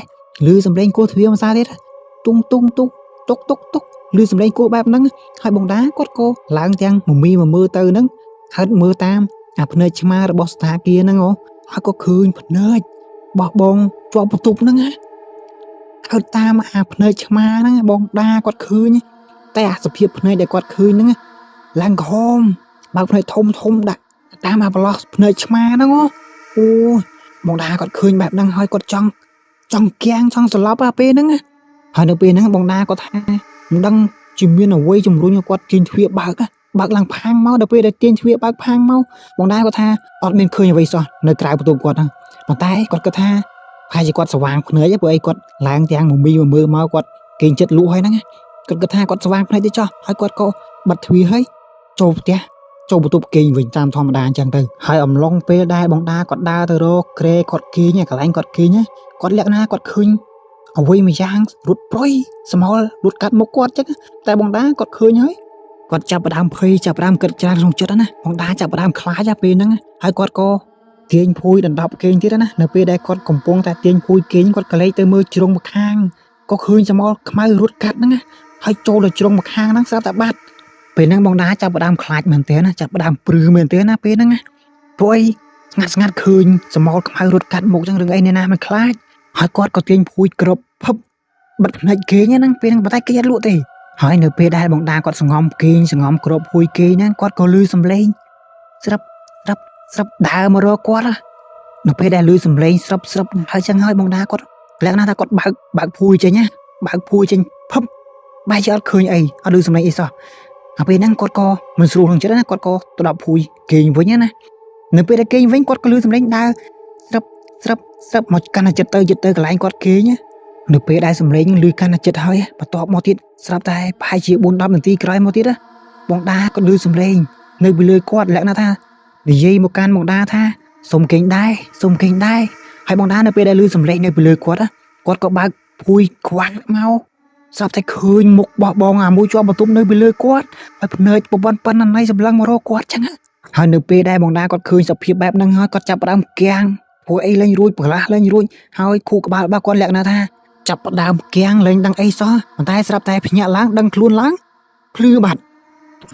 ឮសំឡេងគោះទ្វារមួយសារទៀតទុងទុកឮសំឡេងគោះបែបហ្នឹងហើយបងដាគាត់ក៏ឡើងទាំងមីមើលទៅហ្នឹងហើយមើលតាមអាភ្នែកឆ្មារបស់ស្ថាគារហ្នឹងហើយក៏ឃើញភ្នែករបស់បងជាប់បន្ទប់ហ្នឹងណាឃើញតាមអាភ្នែកឆ្មាហ្នឹងបងដាគាត់ឃើញតែអាសភាពភ្នែកដែលគាត់ឃើញហ្នឹងឡើងក្រហមបើកភ្នែកធំដាក់តាមអាប្រឡោះភ្នែកឆ្មាហ្នឹងអូបងដាគាត់ឃើញបែបហ្នឹងហើយគាត់ចង់គាំងចង់ស្លាប់ពេលហ្នឹងហើយនៅពេលហ្នឹងបងដាគាត់ថាមិនដឹងជាមានអ្វីជំរុញឲ្យគាត់ទាញទ្វារបើកឡើងផាំងមកដល់ពេលដែលទាញទ្វារបើកផាំងមកបងដាគាត់ថាអត់មានឃើញអ្វីសោះនៅក្រៅបន្ទប់គាត់ហ្នឹងប៉ុន្តែគាត់គិតថាប្រហែលជាគាត់ស្វាងភ្នែកព្រោះអីគាត់ឡើងទាំងមីមើលមកគាត់គេងចិត្តលក់ហើយហ្នឹងគាត់គិតថាគាត់ស្វាងភ្នែកទេចោះហើយគាត់ក៏បិទទ្វារហើយចូលផ្ទះចូលបន្ទប់គេងវិញតាមធម្មតាអញ្ចឹងទៅហើយអំឡុងពេលដែលបងដាគាត់ដើរទៅរកក្រែគាត់គេងកន្លែងគាត់គេងគាត់លក្ខណៈគាត់ឃើញអ្វីមួយយ៉ាងរត់ប្រុយស្មោលរត់កាត់មុខគាត់ចឹងតែបងដាគាត់ឃើញហើយគាត់ចាប់ផ្ដើមភ័យចាប់ផ្ដើមគិតច្រើនក្នុងចិត្តណាបងដាចាប់ផ្ដើមខ្លាចពេលហ្នឹងហើយគាត់ក៏ទាញភួយដណ្ដប់គេងទៀតណានៅពេលដែលគាត់កំពុងតែទាញភួយគេងគាត់ក៏លេចទៅមើលជ្រុងម្ខាងក៏ឃើញស្មោលខ្មៅរត់កាត់ហ្នឹងហើយចូលទៅជ្រុងម្ខាងហ្នឹងស្រាប់តែបាត់ពេលហ្នឹងបងដាចាប់ផ្ដើមខ្លាចមែនទែនណាចាប់ផ្ដើមព្រឺមែនទែនណាពេលហ្នឹងព្រោះអីស្ងាត់ឃើញស្មោលខ្មៅរត់កាត់មុខចឹងរឿងអីអ្នកណាមិនខ្លាចហើយគាត់ក៏ទាញភួយគ្របភឹបបិទភ្នែកគេងហ្នឹងពេលហ្នឹងប៉ុន្តែគេអត់លក់ទេហើយនៅពេលដែលបងដាគាត់សងំគេងសងំគ្របភួយគេងហ្នឹងគាត់ក៏ឮសំឡេងស្រាប់ដើរមករកគាត់នៅពេលដែលឮសំឡេងស្រាប់ហើយចឹងហើយបងដាគាត់លក្ខណៈថាគាត់បើកភួយចេញភឹបបែរជាអត់ឃើញអីអត់ឮសំឡេងអីសោះពេលហ្នឹងគាត់ក៏មិនស្រួលក្នុងចិត្តណាគាត់ក៏ទៅដល់ភួយគេងវិញណានៅពេលដែលគេងវិញគាត់ក៏ឮសំឡេងដើរស្រាប់មកកាន់តែចិត្តទៅកន្លែងគាត់គេងនៅពេលដែលសំឡេងឮកាន់តែចិត្តហើយបន្ទាប់មកទៀតស្រាប់តែប្រហែលជា 4-10 នាទីក្រោយមកទៀតបងដាគាត់ឮសំឡេងនៅពីលើគាត់លក្ខណៈថានិយាយមកកាន់បងដាថាសុំគេងដែរហើយបងដានៅពេលដែលឮសំឡេងនៅពីលើគាត់ក៏បើកភួយខ្វាក់មកស្រាប់តែឃើញមុខរបស់បងអាមួយជាប់បន្ទប់នៅពីលើគាត់ហើយភ្នែកប៉ុណ្ណៃសម្លឹងមករកគាត់ចឹងហើយនៅពេលដែលបងដាគាត់ឃើញសភាពបែបហ្នឹងហើយគាត់ចាប់ផ្ដើមគាំងព្រោះអីលេងរួចប្រឡាស់លេងរួចហើយខួរក្បាលរបស់គាត់លក្ខណៈថាចាប់ផ្ដើមគាំងលេងដឹងអីសោះប៉ុន្តែស្រាប់តែភ្ញាក់ឡើងដឹងខ្លួនឡើងភ្លឺបាត់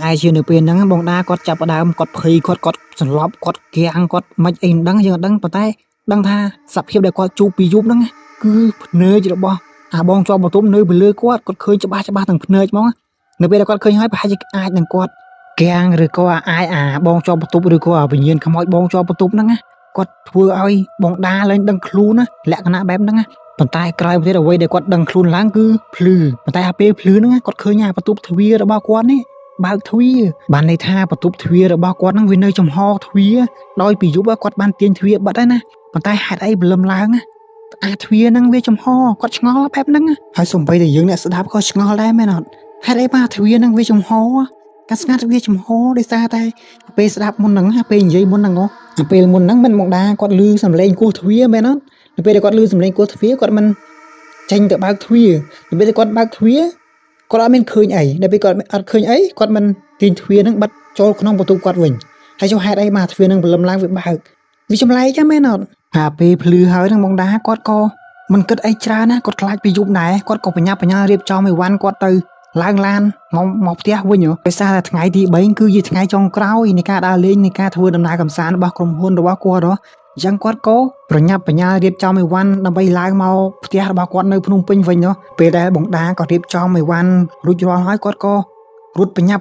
ហើយជានៅពេលហ្នឹងបងដាគាត់ចាប់ផ្ដើមគាត់ភ័យគាត់សន្លប់គាត់គាំងគាត់មិនអីមិនដឹងយើងអត់ដឹងប៉ុន្តែដឹងថាសភាពដែលគាត់ជួបពីយប់ហ្នឹងគឺភ្នែករបស់អាបងជាប់បន្ទប់នៅពីលើគាត់ឃើញច្បាស់ទាំងភ្នែកហ្មងនៅពេលដែលគាត់ឃើញហើយប្រហែលជាអាចនឹងគាត់គាំងឬក៏អាចអាបងជាប់បន្ទប់ឬក៏វិញ្ញាណខ្មោចបងជាប់បន្ទប់ហ្នឹងគាត់ធ្វើឲ្យបងដាឡើងដឹងខ្លួនណាលក្ខណៈបែបហ្នឹងប៉ុន្តែក្រោយមកទៀតអ្វីដែលគាត់ដឹងខ្លួនឡើងគឺភ្លឺប៉ុន្តែពេលភ្លឺហ្នឹងគាត់ឃើញអាបន្ទប់ទ្វាររបស់គាត់នេះបើកទ្វារបានន័យថាបន្ទប់ទ្វាររបស់គាត់ហ្នឹងវានៅចំហទ្វារដោយពីយប់គាត់បានទាញទ្វារបិទហើយណាប៉ុន្តែហេតុអីព្រលឹមឡើងអាទ្វារហ្នឹងវាចំហគាត់ឆ្ងល់បែបហ្នឹងហើយសំបីតែយើងអ្នកស្ដាប់ក៏ឆ្ងល់ដែរមែនអត់ហេតុអីបានទ្វារហ្នឹងវាចំហកាស្ងាត់វាចំហដោយសារតែពេលស្ដាប់មុនហ្នឹងពេលនិយាយមុនហ្នឹងពេលមុនហ្នឹងមិនមកដាគាត់ឮសំឡេងគោះទ្វារមែនអត់នៅពេលដែលគាត់ឮសំឡេងគោះទ្វារគាត់មិនចេញទៅបើកទ្វារនៅពេលដែលគាត់បើកទ្វារគាត់អត់មានឃើញអីដល់ពេលគាត់អត់ឃើញអីគាត់មិនទាញទ្វារហ្នឹងបិទចូលក្នុងបន្ទប់គាត់វិញហើយចុះហេតុអីបានទ្វារហ្នឹងព្រលឹមឡើងវាបើកវាចម្លែកមែនអត់ពេលភ្លឺហើយហ្នឹងបងដាគាត់ក៏មិនគិតអីច្រើនណាគាត់ខ្លាចពីយប់ដែរគាត់ក៏បញ្ញារៀបចំអីវ៉ាន់គាត់ទៅឡើងឡានមកផ្ទះវិញដោយសារតែថ្ងៃទី3គឺជាថ្ងៃចុងក្រោយនៃការដើរលេងនៃការធ្វើដំណើរកម្សាន្តរបស់ក្រុមហ៊ុនរបស់គាត់អញ្ចឹងគាត់ក៏ប្រញាប់បញ្ញារៀបចំអីវ៉ាន់ដើម្បីឡើងមកផ្ទះរបស់គាត់នៅភ្នំពេញវិញពេលដែលបងដាក៏រៀបចំអីវ៉ាន់រួចរាល់ហើយគាត់ក៏រត់បញ្ញា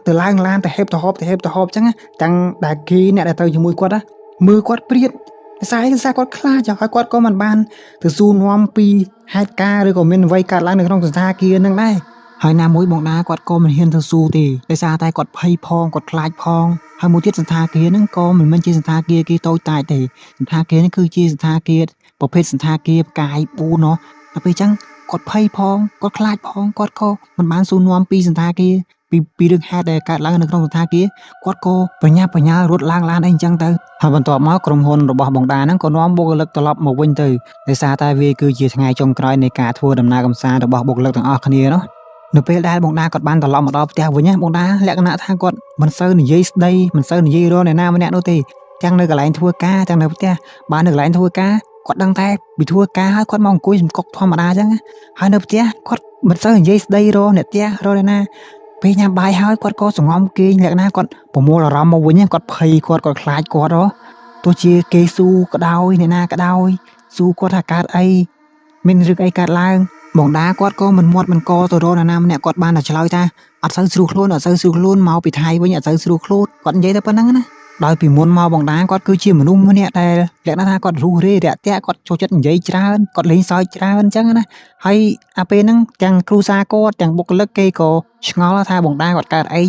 ទៅឡើងឡានទៅហេបទៅហប់អញ្ចឹងទាំងដែលគេអ្នកដែលទៅជាមួយគាត់មើលគាត់ព្រាតតែ ដោយសារគាត់ខ្លាចហើយគាត់ក៏មិនបានទៅសួរនាំពីហេតុការណ៍ឬក៏មានអ្វីកើតឡើងនៅក្នុងសន្តាគារនឹងដែរហើយណាមួយបងតាគាត់ក៏មិនហ៊ានទៅសួរទេដោយសារតែគាត់ភ័យផងគាត់ខ្លាចផងហើយមួយទៀតសន្តាគារហ្នឹងក៏មិនមែនជាសន្តាគារគេតូចតាចទេសន្តាគារនេះគឺជាសន្តាគារប្រភេទសន្តាគារផ្កាយ4ដល់ពេលអញ្ចឹងគាត់ភ័យផងគាត់ខ្លាចផងគាត់ក៏មិនបានសួរនាំពីសន្តាគារពីរឿងហេតុដែលកើតឡើងនៅក្នុងសន្តាគារគាត់ក៏ប្រញាប់ប្រញាល់រត់ឡើងឡានអីអញ្ចឹងទៅហើយបន្ទាប់មកក្រុមហ៊ុនរបស់បងតាហ្នឹងក៏នាំបុគ្គលិកត្រឡប់មកវិញទៅដោយសារតែវាគឺជាថ្ងៃចុងក្រោយនៃការធ្វើដំណើរកម្សាន្តរបស់បុគ្គលិកទាំងអស់គ្នានោះនៅពេលដែលបងតាគាត់បានត្រឡប់មកដល់ផ្ទះវិញណាបងតាលក្ខណៈថាគាត់មិនសូវនិយាយស្ដីមិនសូវនិយាយរកអ្នកណាម្នាក់នោះទេទាំងនៅកន្លែងធ្វើការទាំងនៅផ្ទះបាននៅកន្លែងធ្វើការគាត់ដឹងតែពីធ្វើការហើយគាត់មកអង្គុយសង្កត់ធម្មតាអញ្ចឹងហើយនៅផ្ទះគាត់មិនសូវនិយាយស្ដីរកអ្នកផ្ទះរកអ្នកណាពេលញ៉ាំបាយហើយគាត់ក៏សង្ងំគេងលក្ខណៈគាត់ប្រមូលអារម្មណ៍មកវិញគាត់ភ័យគាត់ខ្លាចគាត់ទោះជាគេស៊ូក៏ដោយអ្នកណាក៏ដោយស៊ូគាត់ថាកើតអីមានរឿងអីកើតឡើងបងតាគាត់ក៏មិនមាត់មិនកទៅរកអ្នកណាម្នាក់គាត់បានតែឆ្លើយថាអត់សូវស្រួលខ្លួនមកពីថៃវិញអត់សូវស្រួលខ្លួនគាត់និយាយតែប៉ុណ្្នឹងណាដោយពីមុនមកបងតាគាត់គឺជាមនុស្សម្នាក់ដែលលក្ខណៈថាគាត់រុះរាយរាក់ទាក់គាត់ចូលចិត្តនិយាយច្រើនគាត់លេងសើចច្រើនអញ្ចឹងណាហើយអាពេលហ្នឹងទាំងគ្រូសាគាត់ទាំងបុគ្គលិកគេក៏ឆ្ងល់ថាបងតាគាត់កើតអី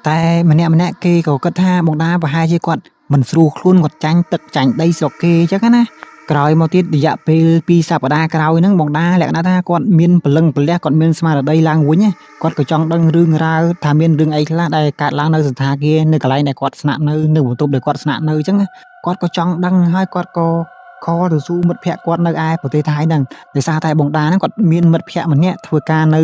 តែម្នាក់គេក៏គិតថាបងតាប្រហែលជាគាត់មិនស្រួលខ្លួនគាត់ចាញ់ទឹកចាញ់ដីស្រុកគេអញ្ចឹងណាក្រោយមកទៀតរយៈពេល2សប្តាហ៍ក្រោយហ្នឹងបងតាលក្ខណៈថាគាត់មានពលឹងពលះគាត់មានស្មារតីឡើងវិញគាត់ក៏ចង់ដឹងរឿងរ៉ាវថាមានរឿងអីខ្លះដែលកើតឡើងនៅសន្តាគារនៅកន្លែងដែលគាត់ស្នាក់នៅបន្ទប់ដែលគាត់ស្នាក់នៅអញ្ចឹងគាត់ក៏ចង់ដឹងហើយគាត់ក៏ខលទៅសួរមិត្តភ័ក្តិគាត់នៅឯប្រទេសថៃហ្នឹងដោយសារតែបងតាហ្នឹងគាត់មានមិត្តភ័ក្តិម្នាក់ធ្វើការនៅ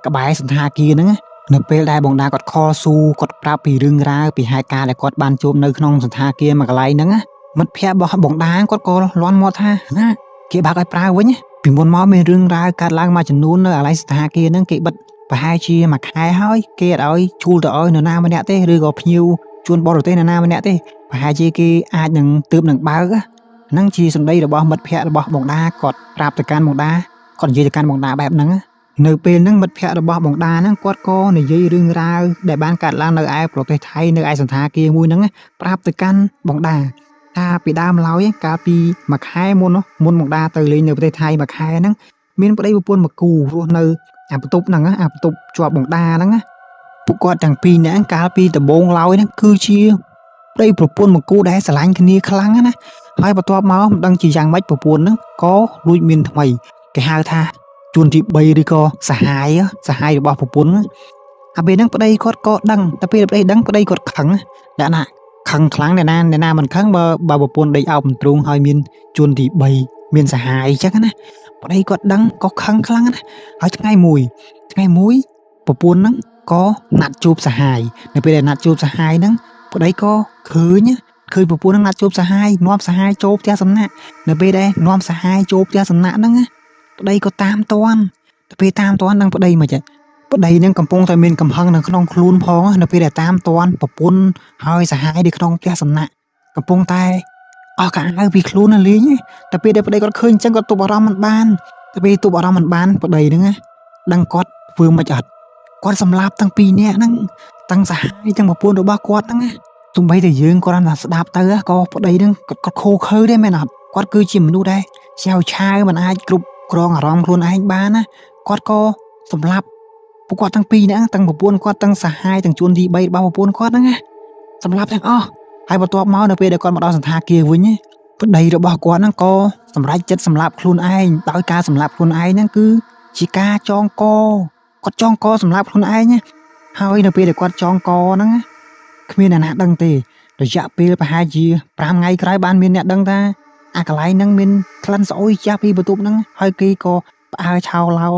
ក្បែរសន្តាគារហ្នឹងនៅពេលដែលបងតាគាត់ខលសួរគាត់ប្រាប់ពីរឿងរ៉ាវពីហេតុការណ៍ដែលគាត់បានជួបនៅក្នុងសន្តាគារមួយកន្លែងហ្នឹងមិត្តភ័ក្តិរបស់បងតាគាត់ក៏លន់មកថាណាគេបាក់ឲ្យប្រើវិញពីមុនមកមានរឿងរ៉ាវកើតឡើងមួយចំនួននៅកន្លែងសន្តាគារហ្នឹងគេបិទប្រហែលជាមួយខែហើយគេអត់ឲ្យឈូលទៅឲ្យនរណាម្នាក់ទេឬក៏ភ្ញៀវជួនបរទេសនរណាម្នាក់ទេប្រហែលជាគេអាចនឹងទើបនឹងបើកហ្នឹងជាសម្ដីរបស់មិត្តភ័ក្តិរបស់បងតាគាត់ប្រាប់ទៅកាន់បងតាគាត់និយាយទៅកាន់បងតាបែបហ្នឹងនៅពេលហ្នឹងមិត្តភ័ក្តិរបស់បងតាហ្នឹងគាត់ក៏និយាយរឿងរ៉ាវដែលបានកើតឡើងនៅឯប្រទេសថៃនៅឯសន្តាគារមួយហ្នឹងប្រាប់ទៅកាន់បងតាថាពីដើមឡើយកាលពីមួយខែមុនបងតាទៅលេងនៅប្រទេសថៃមួយខែហ្នឹងមានប្តីប្រពន្ធមកគូរស់នៅអាបន្ទប់ហ្នឹងអាបន្ទប់ជាប់បងតាហ្នឹងពួកគាត់ទាំងពីរនាក់កាលពីដំបូងឡើយហ្នឹងគឺជាប្តីប្រពន្ធមកគូដែលស្រឡាញ់គ្នាខ្លាំងណាហើយបន្ទាប់មកមិនដឹងជាយ៉ាងម៉េចប្រពន្ធហ្នឹងក៏រួចមានថ្មីគេហៅថាជួនទី3ឬក៏សហាយរបស់ប្រពន្ធអាពេលហ្នឹងប្តីគាត់ក៏ដឹងតែពេលប្តីដឹងប្តីគាត់ខឹងតែណាខឹងខ្លាំងអ្នកណាមិនខឹងបើប្រពន្ធដេកអោបមិនទ្រូងហើយមានជួនទី3មានសហាយអញ្ចឹងណាប្តីគាត់ដឹងក៏ខឹងខ្លាំងណាហើយថ្ងៃមួយប្រពន្ធហ្នឹងក៏ណាត់ជួបសហាយនៅពេលដែលណាត់ជួបសហាយហ្នឹងប្តីក៏ឃើញប្រពន្ធហ្នឹងណាត់ជួបសហាយនាំសហាយចូលផ្ទះសំណាក់នៅពេលដែលនាំសហាយចូលផ្ទះសំណាក់ហ្នឹងប្តីក៏តាមតាន់ទៅពេលតាមតាន់នឹងប្តីមកចេះប្តីនឹងកំពុងតែមានកំហឹងនៅក្នុងខ្លួនផងនៅពេលដែលតាមតាន់ប្រពន្ធហើយសហាយនៅក្នុងផ្ទះសំណាក់កំពុងតែអស់កាអៅពីខ្លួននៅលេងតែពេលដែលប្តីគាត់ឃើញអញ្ចឹងគាត់ទប់អារម្មណ៍មិនបានតែពេលទប់អារម្មណ៍មិនបានប្តីហ្នឹងដឹងគាត់ធ្វើមិនអត់គាត់សម្លាប់ទាំងពីរនាក់ហ្នឹងទាំងសហាយទាំងប្រពន្ធរបស់គាត់ហ្នឹងទោះបីតែយើងគាត់ថាស្ដាប់ទៅក៏ប្តីហ្នឹងគាត់ខូខើដែរមែនអត់គាត់គឺជាមនុស្សដែរឆាវឆាវមិនអាចគ្រប់គ្រងអារម្មណ៍ខ្លួនឯងបានណាគាត់ក៏សម្លាប់ពួកគាត់ទាំងពីរនាក់ទាំងប្រពន្ធគាត់ទាំងសហាយទាំងជួនទី3របស់ប្រពន្ធគាត់ហ្នឹងសម្លាប់ទាំងអស់ហើយបន្ទាប់មកនៅពេលដែលគាត់មកដល់សន្តាគារវិញប្តីរបស់គាត់ហ្នឹងក៏សម្រេចចិត្តសម្លាប់ខ្លួនឯងដោយការសម្លាប់ខ្លួនឯងហ្នឹងគឺជាការចងកគាត់ចងកសម្លាប់ខ្លួនឯងហើយនៅពេលដែលគាត់ចងកហ្នឹងគ្មានអ្នកណាដឹងទេរយៈពេលប្រហែលជា5ថ្ងៃក្រោយបានមានអ្នកដឹងថាអាកន្លែងហ្នឹងមានក្លិនស្អុយចាស់ពីបន្ទប់ហ្នឹងហើយគេក៏ផ្អើឆោឡោ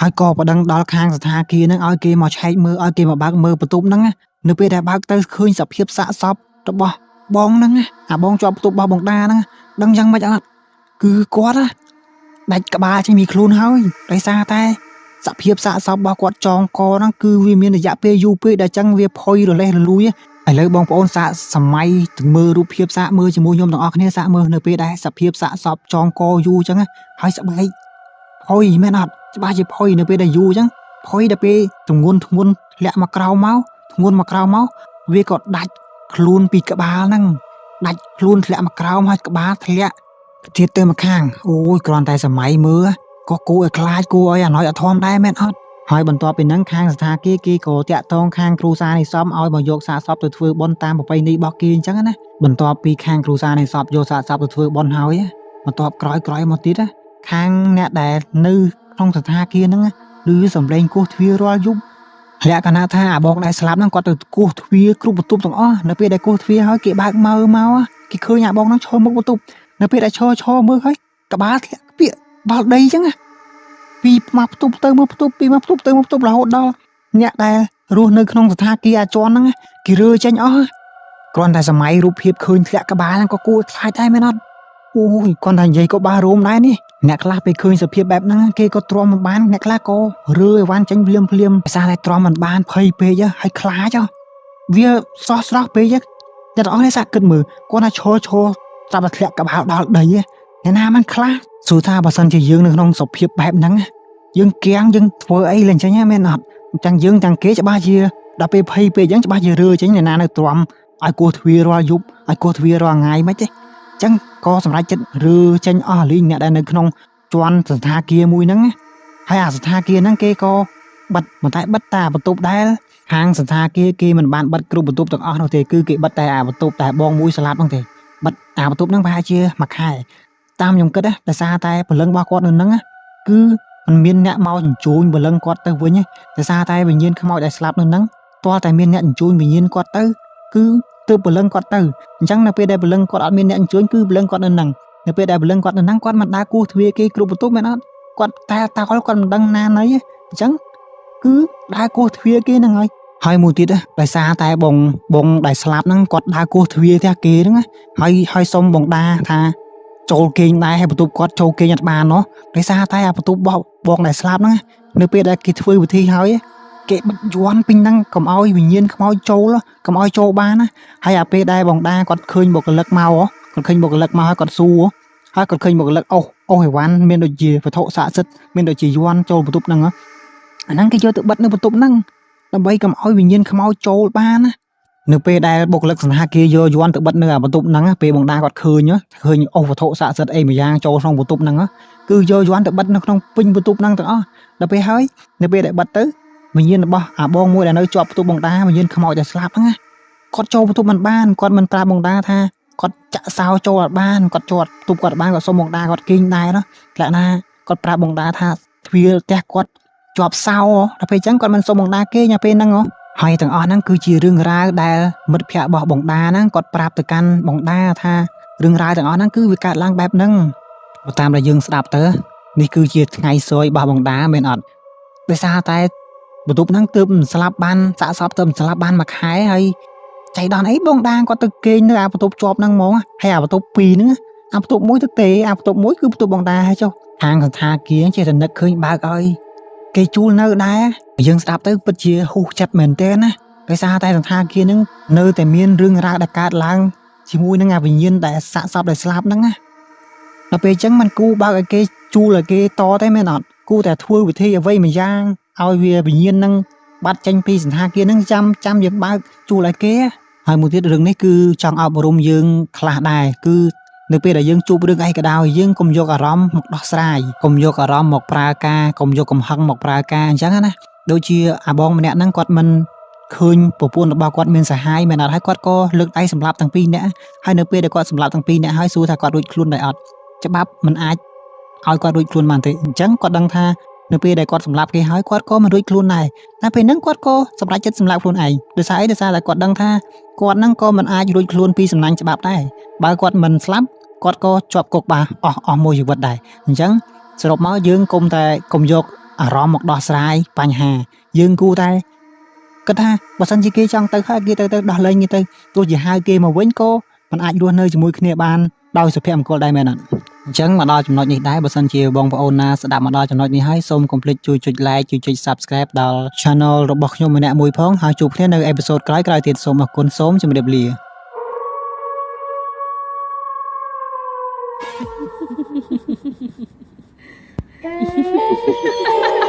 ហើយក៏ប្តឹងដល់ខាងសន្តាគារហ្នឹងឲ្យគេមកឆែកមើលឲ្យគេមកបើកមើលបន្ទប់ហ្នឹងនៅពេលដែលបើកទៅឃើញសភាពសាកសពរបស់បងហ្នឹងអាបងជាប់បន្ទប់របស់បងតាហ្នឹងដឹងយ៉ាងម៉េចអត់គឺគាត់ដាច់ក្បាលចេញពីខ្លួនហើយដោយសារតែសភាពសាកសពរបស់គាត់ចងកហ្នឹងគឺវាមានរយៈពេលយូរពេកដែលចឹងវាផុយរលេះរលួយឥឡូវបងប្អូនសាកសម័យទៅមើលរូបភាពសាកមើលជាមួយខ្ញុំទាំងអស់គ្នាសាកមើលនៅពេលដែលសភាពសាកសពចងកយូរចឹងហើយស្បែកផុយមែនអត់ច្បាស់ជាផុយនៅពេលដែលយូរចឹងផុយដល់ពេលទម្ងន់លាក់មកក្រោមមកវាក៏ដាច់ខ្លួនពីក្បាលហ្នឹង ដាច់ខ្លួនធ្លាក់មកក្រោមហើយក្បាលធ្លាក់ទៀតទៅម្ខាងអូយគ្រាន់តែសម័យមើលក៏គួរឲ្យខ្លាចគួរឲ្យអាណ້ອຍអធមដែរមែនអត់ហើយបន្ទាប់ពីហ្នឹងខាងសថាគារគេក៏តាក់ទងខាងគ្រូសានៃសពឲ្យមកយកសាកសពទៅធ្វើបុណ្យតាមប្រពៃណីរបស់គេអញ្ចឹងណាបន្ទាប់ពីខាងគ្រូសានៃសពយកសាកសពទៅធ្វើបុណ្យហើយបន្ទាប់ក្រោយមកទៀតខាងអ្នកដែលនៅក្នុងសថាគារហ្នឹងឮសំឡេងគោះទ្វាររាល់យប់លក្ខណៈថាអាបងដែលស្លាប់ហ្នឹងគាត់ទៅគោះទ្វារគ្រប់បន្ទប់ទាំងអស់នៅពេលដែលគោះទ្វារហើយគេបើកមកគេឃើញអាបងហ្នឹងឈរមុខបន្ទប់នៅពេលដែលឈរមើលហើយក្បាលធ្លាក់ក្ពាកបាល់ដីអញ្ចឹងពីមកផ្ទប់ទៅមកផ្ទប់ពីមកផ្ទប់ទៅមកផ្ទប់រហូតដល់អ្នកដែលរស់នៅក្នុងសថាគារអាជន់ហ្នឹងគេរើចេញអស់គ្រាន់តែសម័យរូបភាពឃើញធ្លាក់ក្បាលហ្នឹងក៏គួរខ្លាចដែរមែនអត់អូយគាត់ថានិយាយក៏បារម្ភដែរនេះអ្នកខ្លះពេលឃើញសភាពបែបហ្នឹងគេក៏ទ្រាំមិនបានអ្នកខ្លះក៏រើអីវ៉ាន់ចេញភ្លាមដោយសារតែទ្រាំមិនបានភ័យពេកហើយខ្លាចវាសោះស្រស់ពេកអ្នកទាំងអស់នេះសាក់គិតមើលគាត់ថាឈរចាប់តែធ្លាក់ក្បាលដល់ដីអ្នកណាមិនខ្លះសួរថាបើសិនជាយើងនៅក្នុងសភាពបែបហ្នឹងយើងគៀងយើងធ្វើអីលែងចេញមែនអត់អញ្ចឹងយើងទាំងគេច្បាស់ជាដល់ពេលភ័យពេកអញ្ចឹងច្បាស់ជារើចេញអ្នកណានៅទ្រាំឲ្យគោះទ្វាររាល់យប់ឲ្យគោះទ្វាររាល់ថ្ងៃមិនទេអញ្ចឹងក៏សម្រេចចិត្តរើចេញអស់លីងអ្នកដែលនៅក្នុងជាន់សន្តាគារមួយហ្នឹងហើយអាសន្តាគារហ្នឹងគេក៏បិទតែបន្ទប់ដែលខាងសន្តាគារគេមិនបានបិទគ្រប់បន្ទប់ទាំងអស់នោះទេគឺគេបិទតែអាបន្ទប់តែបងមួយស្លាប់ហ្នឹងទេបិទអាបន្ទប់ហ្នឹងប្រហែលជាមួយខែតាមខ្ញុំគិតដោយសារតែព្រលឹងរបស់គាត់នៅហ្នឹងគឺមិនមានអ្នកមកជញ្ជូនព្រលឹងគាត់ទៅវិញដោយសារតែវិញ្ញាណខ្មោចដែលស្លាប់នៅហ្នឹងតើតែមានអ្នកជញ្ជូនវិញ្ញាណគាត់ទៅគឺទើបព្រលឹងគាត់ទៅអញ្ចឹងនៅពេលដែលព្រលឹងគាត់អត់មានអ្នកអញ្ជើញគឺព្រលឹងគាត់នៅហ្នឹងនៅពេលដែលព្រលឹងគាត់នៅហ្នឹងគាត់មិនដើរគោះទ្វារគេគ្រប់បន្ទប់មែនអត់គាត់តែតោលគាត់មិនដឹងណាណីអញ្ចឹងគឺដើរគោះទ្វារគេហ្នឹងហើយមួយទៀតដោយសារតែបងដែលស្លាប់ហ្នឹងគាត់ដើរគោះទ្វារផ្ទះគេហ្នឹងហើយសុំបងដាថាចូលគេងដែរហើយបន្ទប់គាត់ចូលគេងអត់បានណោះដោយសារតែអាបន្ទប់បងដែលស្លាប់ហ្នឹងនៅពេលដែលគេធ្វើពិធីហើយគេបិទយ័ន្តពេញហ្នឹងកុំឲ្យវិញ្ញាណខ្មោចចូលកុំឲ្យចូលបានណាហើយអាពេលដែលបងដាគាត់ឃើញបុគ្គលិកមកគាត់ឃើញបុគ្គលិកមកហើយគាត់សួរហើយគាត់ឃើញបុគ្គលិកអូសអីវ៉ាន់មានដូចជាវត្ថុស័ក្តិសិទ្ធិមានដូចជាយ័ន្តចូលបន្ទប់ហ្នឹងអាហ្នឹងគេយកទៅបិទនៅបន្ទប់ហ្នឹងដើម្បីកុំឲ្យវិញ្ញាណខ្មោចចូលបានណានៅពេលដែលបុគ្គលិកសន្តាគារយកយ័ន្តទៅបិទនៅអាបន្ទប់ហ្នឹងពេលបងដាគាត់ឃើញអូសវត្ថុស័ក្តិសិទ្ធិអីមួយយ៉ាងចូលក្នុងបន្ទប់ហ្នឹងគឺយកយ័ន្តទៅបិទនៅក្នុងពេញបន្ទប់ហ្នឹងទាំងអស់ដល់ពេលហើយនៅពេលដែលបិទទៅវិញ្ញាណរបស់អាបងមួយដែលនៅជាប់បន្ទប់បងដាវិញ្ញាណខ្មោចដែលស្លាប់ហ្នឹងគាត់ចូលបន្ទប់មិនបានគាត់មិនប្រាប់បងដាថាគាត់ចាក់សោចូលអត់បានគាត់ជាប់បន្ទប់គាត់បានគាត់សុំបងដាគាត់គេងដែរណាលក្ខណៈគាត់ប្រាប់បងដាថាទ្វារផ្ទះគាត់ជាប់សោដល់ពេលអញ្ចឹងគាត់មិនសុំបងដាគេញ៉ាពេលហ្នឹងហើយទាំងអស់ហ្នឹងគឺជារឿងរ៉ាវដែលមិត្តភ័ក្តិរបស់បងដាហ្នឹងគាត់ប្រាប់ទៅកាន់បងដាថារឿងរ៉ាវទាំងអស់ហ្នឹងគឺវាកើតឡើងបែបហ្នឹងបើតាមដែលយើងស្ដាប់ទៅនេះគឺជាថ្ងៃសោយរបស់បងដាមែនអត់ដោយសារតែបន្ទប់ហ្នឹងទើបស្លាប់បានសាកសពទើបស្លាប់បានមួយខែហើយចៃដន្យអីបងដាគាត់ទៅគេងនៅអាបន្ទប់ជាប់ហ្នឹងហ្មងហើយអាបន្ទប់2ហ្នឹងអាបន្ទប់មួយទៅទេអាបន្ទប់មួយគឺបន្ទប់បងដាហើយចុះខាងសន្តាគារចេះតែនឹកឃើញបើកឲ្យគេជួលនៅដែរយើងស្ដាប់ទៅពិតជាហ៊ូចិត្តមែនទែនណាដោយសារតែសន្តាគារហ្នឹងនៅតែមានរឿងរ៉ាវដែលកើតឡើងជាមួយនឹងអាវិញ្ញាណដែលសាកសពដែលស្លាប់ហ្នឹងណាដល់ពេលអញ្ចឹងមិនគូបើកឲ្យគេជួលឲ្យគេតទេមែនអត់គូតែធ្វើវិធីអ្វីមួយយ៉ាងឲ្យវាវិញ្ញាណហ្នឹងបាត់ចេញពីសន្តាគារហ្នឹងចាំយើងបើកជួលឲ្យគេហើយមួយទៀតរឿងនេះគឺចង់អប់រំយើងខ្លះដែរគឺនៅពេលដែលយើងជួបរឿងអីក៏ដោយយើងកុំយកអារម្មណ៍មកដោះស្រាយកុំយកអារម្មណ៍មកប្រើការកុំយកកំហឹងមកប្រើការអញ្ចឹងណាដូចជាអាបងម្នាក់ហ្នឹងគាត់មិនឃើញប្រពន្ធរបស់គាត់មានសហាយមែនអត់ហើយគាត់ក៏លើកដៃសម្លាប់ទាំងពីរនាក់ហើយនៅពេលដែលគាត់សម្លាប់ទាំងពីរនាក់ហើយសួរថាគាត់រួចខ្លួនដែរអត់ច្បាប់មិនអាចឲ្យគាត់រួចខ្លួនបានទេអញ្ចឹងគាត់ដឹងថានៅពេលដែលគាត់សម្លាប់គេហើយគាត់ក៏មិនរួចខ្លួនដែរតែពេលហ្នឹងគាត់ក៏សម្រេចចិត្តសម្លាប់ខ្លួនឯងដោយសារអីដោយសារតែគាត់ដឹងថាគាត់ហ្នឹងក៏មិនអាចរួចខ្លួនពីសំណាញ់ច្បាប់ដែរបើគាត់មិនស្លាប់គាត់ក៏ជាប់គុកបានអស់មួយជីវិតដែរអញ្ចឹងសរុបមកយើងកុំយកអារម្មណ៍មកដោះស្រាយបញ្ហាយើងគួរតែគិតថាបើសិនជាគេចង់ទៅហើយគេទៅដោះលែងគេទៅទោះជាហៅគេមកវិញក៏មិនអាចរស់នៅជាមួយគ្នាបានដោយសុភមង្គលដែរមែនអត់អញ្ចឹងមកដល់ចំណុចនេះដែរបើសិនជាបងប្អូនណាស្ដាប់មកដល់ចំណុចនេះហើយសូមកុំភ្លេចជួយចុច like ជួយចុច subscribe ដល់ channel របស់ខ្ញុំម្នាក់មួយផងហើយជួបគ្នានៅអេពីសូតក្រោយៗទៀតសូមអរគុណសូមជម្រាបលាHa ha ha ha!